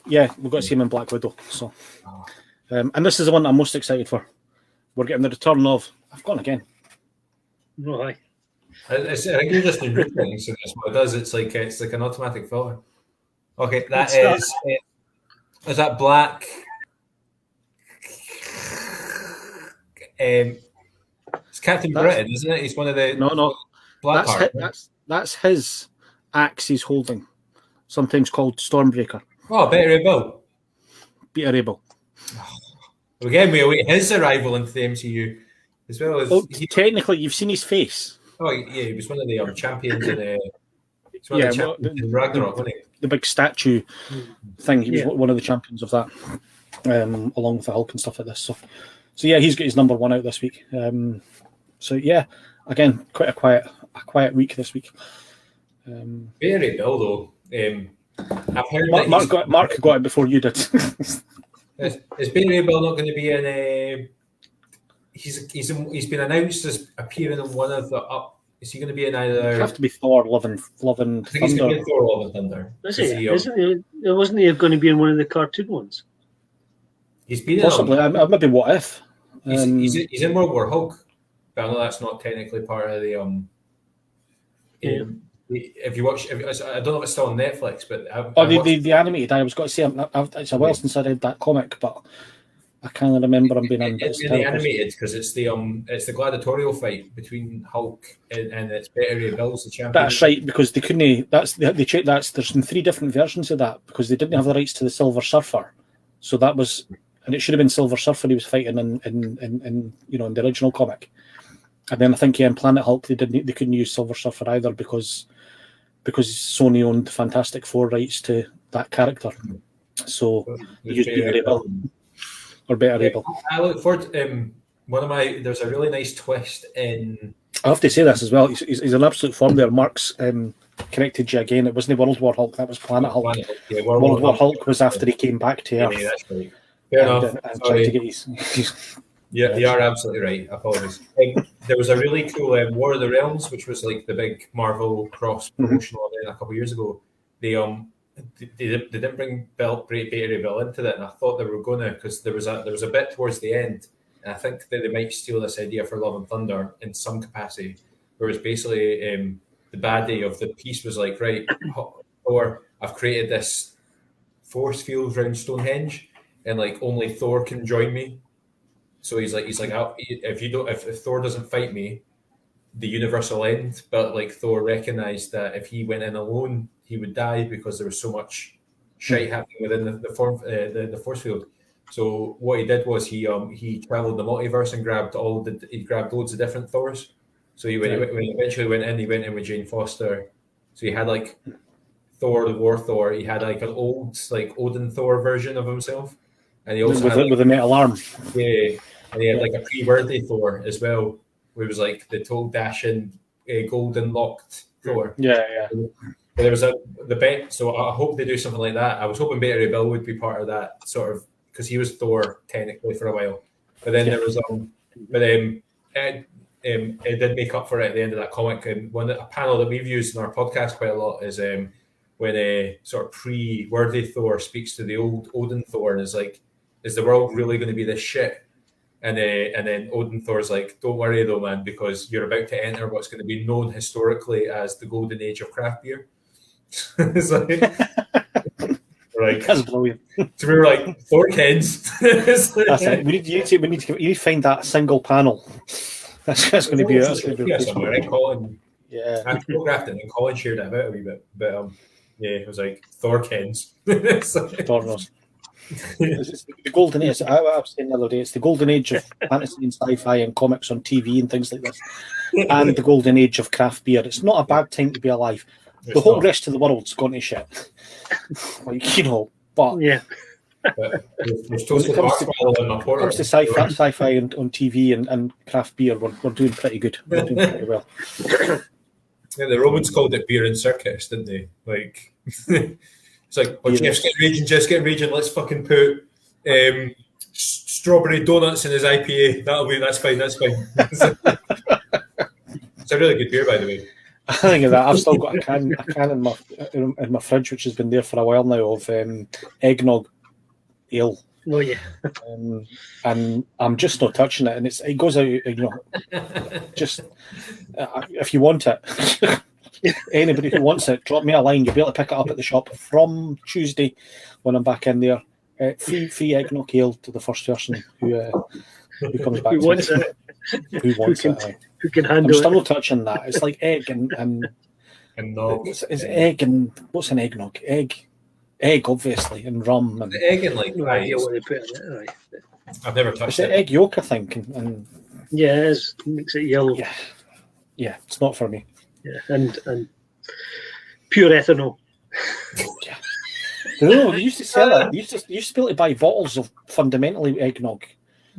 Yeah, we've got to see him in Black Widow. So, and this is the one I'm most excited for. We're getting the return of. I've gone again. No, I think you're just in root things in this. What it does, it's like an automatic filter. Okay, is that Black? It's Captain Britain, isn't it? He's one of the Black. That's his axe he's holding. Sometimes called Stormbreaker. Oh, Peter Abel. Peter Abel. Again, we await his arrival into the MCU. as well as technically, you've seen his face. Oh yeah, he was one of the champions in the Ragnarok, wasn't he? The big statue thing. He was one of the champions of that, along with the Hulk and stuff like this. So yeah, he's got his number 1 out this week. So yeah, again, quite a quiet week this week. Very Bill though. I've heard Mark got it before you did. Is Barry Bill not going to be in? He's been announced as appearing in one of the up. Is he going to be in either? It'd have to be Thor: Love and Thunder. I think he's going to be Thor: Love and Thunder. Wasn't he going to be in one of the cartoon ones? He's been possibly. Maybe What If? He's in World War Hulk, but I know that's not technically part of the. If you watch, I don't know if it's still on Netflix, but the animated. I was going to say it's a while since I read that comic, but I kind of remember him being in. It's the animated because it's the gladiatorial fight between Hulk and it's Better Bill's the champion. That's right, because they couldn't. There's been 3 different versions of that because they didn't have the rights to the Silver Surfer, so that was, and it should have been Silver Surfer he was fighting in the original comic, and then I think in Planet Hulk they couldn't use Silver Surfer either because Sony owned the Fantastic Four rights to that character, so they used Better Bill. Or Better Able. I look forward to there's a really nice twist in. I have to say this as well. He's an absolute form there. Mark's corrected you again. It wasn't World War Hulk. That was Planet Hulk. Yeah, World War Hulk was after he came back to Earth. Yeah, that's right. Fair enough. And tried to get his Yeah, you are absolutely right. I apologize. There was a really cool War of the Realms, which was like the big Marvel cross promotional event a couple of years ago. They didn't bring Better Bill into that, and I thought they were gonna because there was a bit towards the end, and I think that they might steal this idea for Love and Thunder in some capacity, whereas basically the baddie of the piece was like, right, Thor, I've created this force field around Stonehenge, and like only Thor can join me. So he's like, if Thor doesn't fight me, the universe will end. But like Thor recognized that if he went in alone, he would die because there was so much shite happening within the force field. So what he did was he traveled the multiverse and grabbed loads of different Thors. So when he eventually went in with Jane Foster. So he had like Thor, the War Thor. He had like an old like Odin Thor version of himself, and he also with a metal arm. Yeah, and he had like a pre-worthy Thor as well, where it was like the tall dashing, golden locked Thor. Yeah. But there was the bet, so I hope they do something like that. I was hoping Better Bill would be part of that sort of because he was Thor technically for a while, but then there was it did make up for it at the end of that comic. And a panel that we've used in our podcast quite a lot is when a sort of pre-worthy Thor speaks to the old Odin Thor and is like, "Is the world really going to be this shit?" And then Odin Thor's like, "Don't worry though, man, because you're about to enter what's going to be known historically as the golden age of craft beer." It's like, right. That's brilliant. So we were like, Thor Kens. That's it. We need to find that single panel. That's going to be it. Somewhere. And Colin, I photographed it, and Colin shared it about a wee bit. But it was like Thor Kens. Thor knows. It's the golden age. I was saying the other day, it's the golden age of fantasy and sci-fi and comics on TV and things like this, and the golden age of craft beer. It's not a bad time to be alive. The whole rest of the world's gone to shit. But yeah. When it comes to sci-fi and on TV and craft beer, we're doing pretty good. We're doing pretty well. Yeah, the Romans called it beer and circus, didn't they? Like, it's like, Jeff's getting raging. Let's fucking put strawberry donuts in his IPA. That's fine. It's a really good beer, by the way. I think of that. I've still got a can in my fridge, which has been there for a while now, of eggnog ale. Oh yeah. And I'm just not touching it, and it goes out. Just if you want it, anybody who wants it, drop me a line. You'll be able to pick it up at the shop from Tuesday when I'm back in there. Free eggnog ale to the first person who comes back. Who wants it? Who wants it? Who can handle I'm still it? not touching that. It's like egg and nog. It's egg and what's an eggnog? Egg, obviously, and rum and the egg and like No idea what they put in it. I've never touched it's it. Egg yolk, I think, and Yeah, it is. It makes it yellow. Yeah, it's not for me. Yeah, and pure ethanol. Yeah. No, they used to sell it. You used to be able to buy bottles of fundamentally eggnog.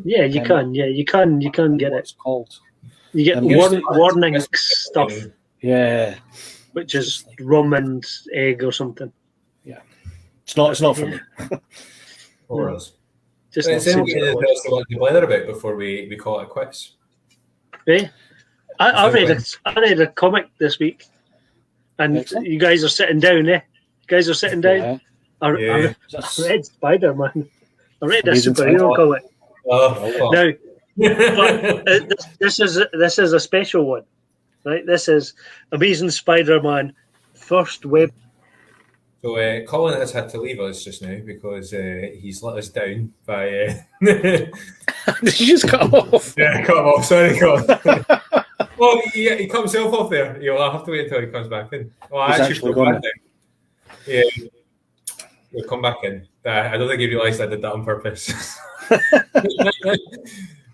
Yeah, you can. Yeah, you can get it. It's called. You get warning stuff. Yeah, which is rum and egg or something. Yeah, it's not for me. Or else. Just is there anything else to want to blather about before we call it quits? Hey, I read a comic this week, and excellent. You guys are sitting down, eh? You guys are sitting down. Yeah. I read Spider-Man. I read a superhero comic. Now, but this is a special one, right? This is Amazing Spider-Man first web. So Colin has had to leave us just now because he's let us down by. Did you just cut him off? Yeah, cut him off. Sorry, Colin. Well, he cut himself off there. I'll have to wait until he comes back in. Oh, he's actually gone now. Yeah, he'll come back in. I don't think he realised I did that on purpose.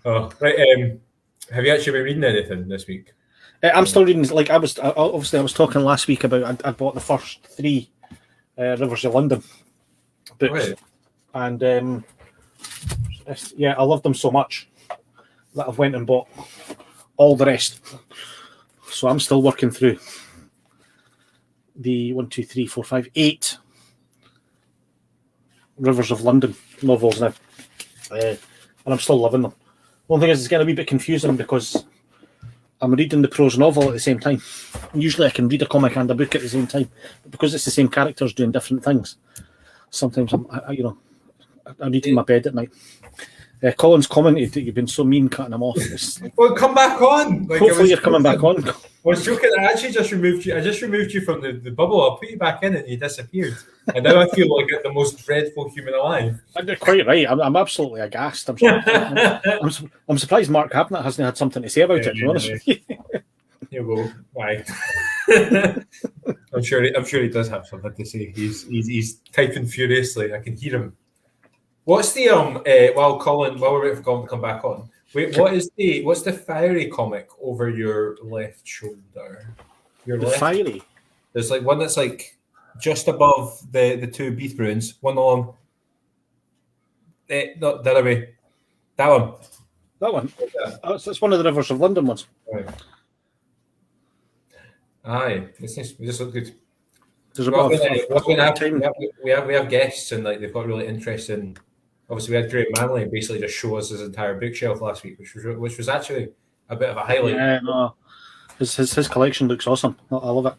Oh, right. Have you actually been reading anything this week? I'm still reading. Like I was talking last week about. I bought the first 3 Rivers of London books, and I loved them so much that I've went and bought all the rest. So I'm still working through the 1, 2, 3, 4, 5, 8 Rivers of London novels now, and I'm still loving them. The only thing is, it's getting a wee bit confusing because I'm reading the prose novel at the same time. Usually I can read a comic and a book at the same time, but because it's the same characters doing different things, sometimes I'm reading in my bed at night. Colin's commented that you've been so mean cutting him off. Well, come back on. Hopefully you're coming back on. I was joking. I actually just removed you. I just removed you from the bubble. I'll put you back in and you disappeared. And now I feel like the most dreadful human alive. You're quite right. I'm absolutely aghast. I'm surprised Mark Habnett hasn't had something to say about it, to be honest with you. You go. Why? I'm sure he does have something to say. He's typing furiously. I can hear him. What's the while we're waiting for Colin to come back on? Wait, what's the fiery comic over your left shoulder? Fiery? There's like one that's like just above the 2 Beef Bruins. One along. No, the other way. That one. That one. That's one of the Rivers of London ones. Right. Aye, it's nice. We just look good. There's about time. We have guests and like they've got really interesting. Obviously, we had Graham Manley basically just show us his entire bookshelf last week, which was actually a bit of a highlight. Yeah, no, his collection looks awesome. I love it.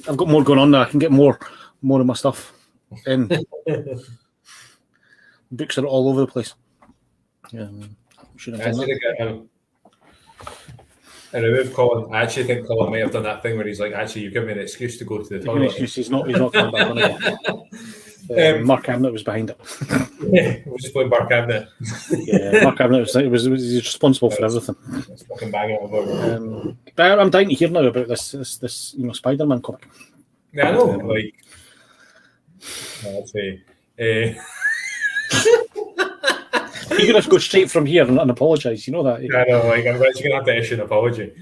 I've got more going on now. I can get more of my stuff in. Books are all over the place. I remove Colin. I actually think Colin might have done that thing where he's like, actually, you've given me an excuse to go to the toilet. He's not coming back on again. Mark Habnett was behind it. Yeah, we're just playing Mark Habnett. Yeah, Mark Habnett was responsible for everything. It's fucking banging on but I'm dying to hear now about this Spider-Man comic. Yeah, I know. I'd say. You're gonna have to go straight from here and apologise. You know that. I know. I'm actually gonna have to issue an apology.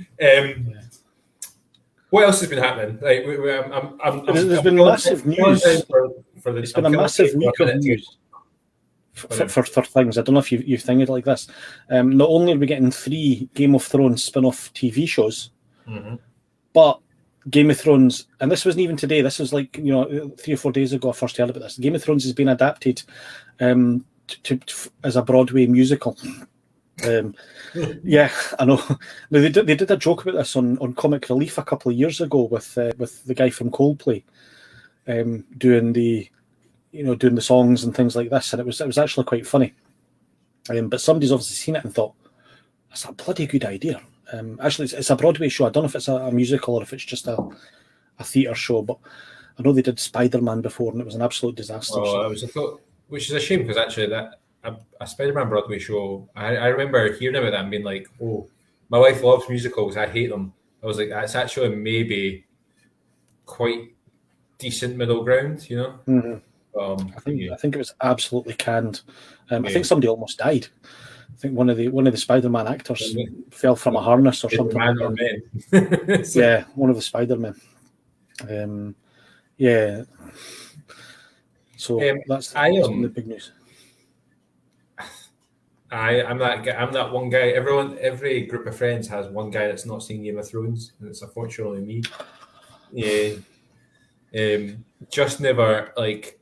What else has been happening? There's been massive news. It's been a massive week of news for things. I don't know if you've thinking like this. Not only are we getting 3 Game of Thrones spin-off TV shows, but Game of Thrones, and this wasn't even today. This was 3 or 4 days ago. I first heard about this. Game of Thrones has been adapted as a Broadway musical. Yeah, I know. They did a joke about this on Comic Relief a couple of years ago with the guy from Coldplay doing the songs and things like this, and it was actually quite funny. But somebody's obviously seen it and thought that's a bloody good idea. Actually, it's a Broadway show. I don't know if it's a musical or if it's just a theatre show, but I know they did Spider-Man before, and it was an absolute disaster. Oh, which is a shame because actually that a Spider-Man Broadway show, I remember hearing about that and being like, oh, my wife loves musicals, I hate them. I was like, that's actually maybe quite decent middle ground, you know? Mm-hmm. I think it was absolutely canned. I think somebody almost died. think one of the Spider-Man actors fell from a harness or something. Man or men. Yeah, one of the Spider-Men. Yeah. So that's the big news. I'm that one guy. Every group of friends has one guy that's not seen Game of Thrones, and it's unfortunately me. Yeah. Just never like.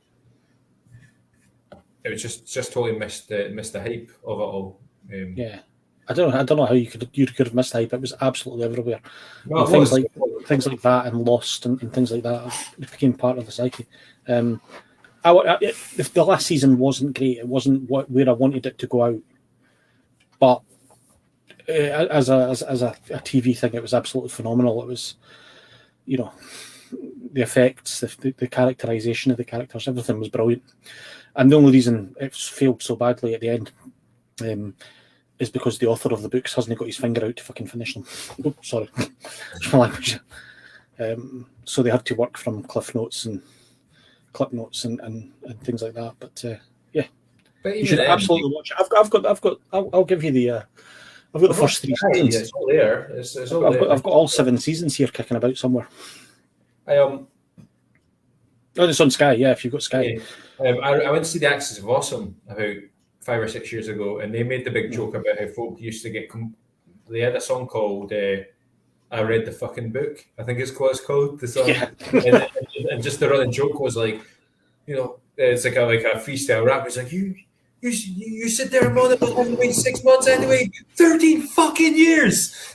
It was just totally missed the hype of it all. Yeah, I don't know how you could have missed the hype. It was absolutely everywhere. No, things like that and Lost and things like that became part of the psyche. If the last season wasn't great, it wasn't where I wanted it to go out. But as a TV thing, it was absolutely phenomenal. It was, the effects, the characterization of the characters, everything was brilliant. And the only reason it failed so badly at the end is because the author of the books hasn't got his finger out to fucking finish them. Oh, sorry, that's my language. So they had to work from clip notes and things like that. But yeah, you should absolutely watch it. I'll give you the. I've got the first 3 seasons. It's all there. It's all there. I've got all 7 seasons here kicking about somewhere. It's on Sky. Yeah, if you've got Sky. I went to see the Axis of Awesome about 5 or 6 years ago, and they made the big joke about how folk used to get. They had a song called "I Read the Fucking Book." I think it's what it's called. The song, yeah. and just the running joke was like, it's like a freestyle rap. It's like you sit there and moan about having to wait 6 months anyway. 13 fucking years.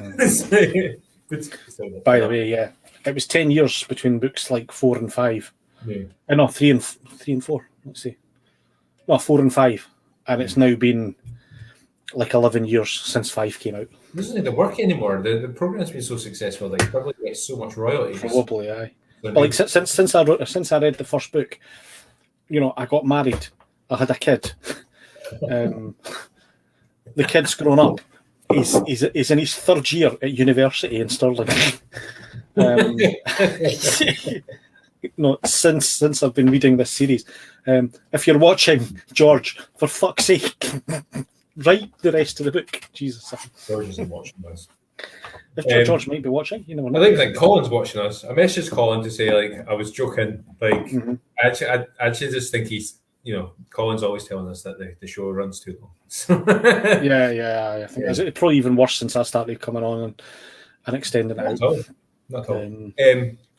By the way, yeah, it was 10 years between books like 4 and 5. Yeah. No, 3 and 4. Let's see. No, 4 and 5, and it's now been like 11 years since 5 came out. It doesn't need to work anymore. The program's been so successful. Like probably gets so much royalties. Probably, aye. But like since I read the first book, I got married. I had a kid. The kid's grown up. He's in his 3rd year at university in Stirling. No, since I've been reading this series. If you're watching, George, for fuck's sake, write the rest of the book. Jesus. George isn't watching this. If George might be watching, you know. I think Colin's watching us. I messaged Colin to say like I was joking. Like I actually just think he's Colin's always telling us that the show runs too long. I think it's probably even worse since I started coming on and extending it out. Not at all.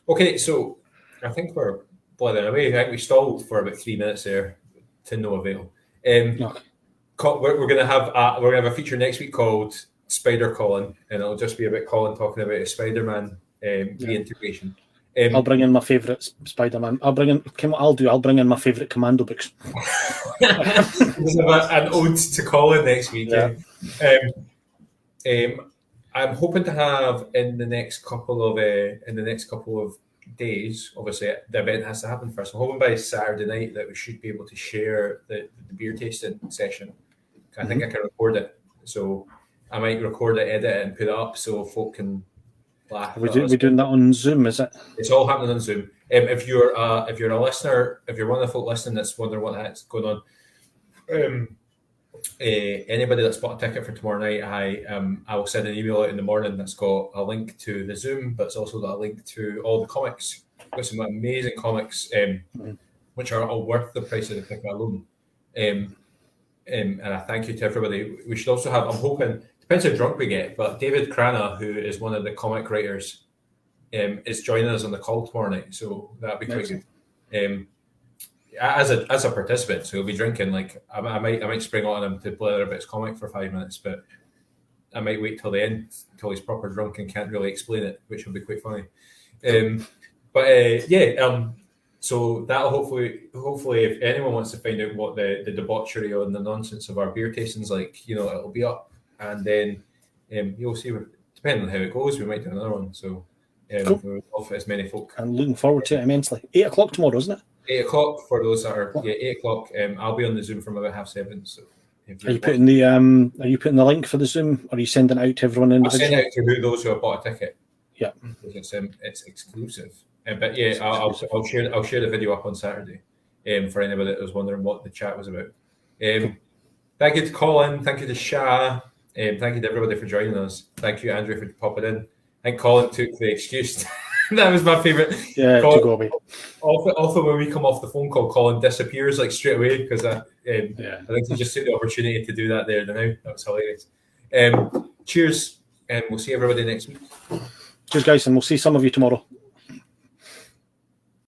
Okay, so I think we're blithering away. I think we stalled for about 3 minutes there to no avail. We're going to have a feature next week called Spider Colin, and it'll just be about Colin talking about his Spider-Man reintegration. I'll bring in my favourite Spider-Man. I'll bring in my favourite Commando books. An ode to Colin next week. Yeah. I'm hoping to have in the next couple of days. Obviously, the event has to happen first. I'm hoping by Saturday night that we should be able to share the beer tasting session. I think I can record it, so I might record it, edit it, and put it up so folk can laugh. We're doing that on Zoom, is it? It's all happening on Zoom. If you're a listener, if you're one of the folk listening that's wondering what the heck's going on, anybody that's bought a ticket for tomorrow night, I will send an email out in the morning that's got a link to the Zoom, but it's also got a link to all the comics. We've got some amazing comics, which are all worth the price of the ticket alone. And I thank you to everybody. We should also have, I'm hoping, depends how drunk we get, but David Crana, who is one of the comic writers, is joining us on the call tomorrow night, so that'll be quite good. As a participant, so he'll be drinking. Like I might spring on him to blather about his comic for 5 minutes, but I might wait till the end, till he's proper drunk and can't really explain it, which will be quite funny. So that'll hopefully, if anyone wants to find out what the debauchery and the nonsense of our beer tastings like, it'll be up, and then you'll see. Depending on how it goes, we might do another one. So cool. We'll offer as many folk. I'm looking forward to it immensely. 8 o'clock tomorrow, isn't it? 8 o'clock for those that are 8 o'clock. I'll be on the Zoom from about 7:30. So are you putting the link for the Zoom, or are you sending it out to everyone individually? I'll send it out to those who have bought a ticket. Yeah, it's exclusive. But yeah, I'll share the video up on Saturday. For anybody that was wondering what the chat was about. Thank you to Colin. Thank you to Sha. Thank you to everybody for joining us. Thank you, Andrew, for popping in. I think Colin took the excuse. That was my favourite. Yeah, Colin, to go away. Often when we come off the phone call, Colin disappears like straight away because I think he just took the opportunity to do that there now. That was hilarious. Cheers, and we'll see everybody next week. Cheers, guys, and we'll see some of you tomorrow.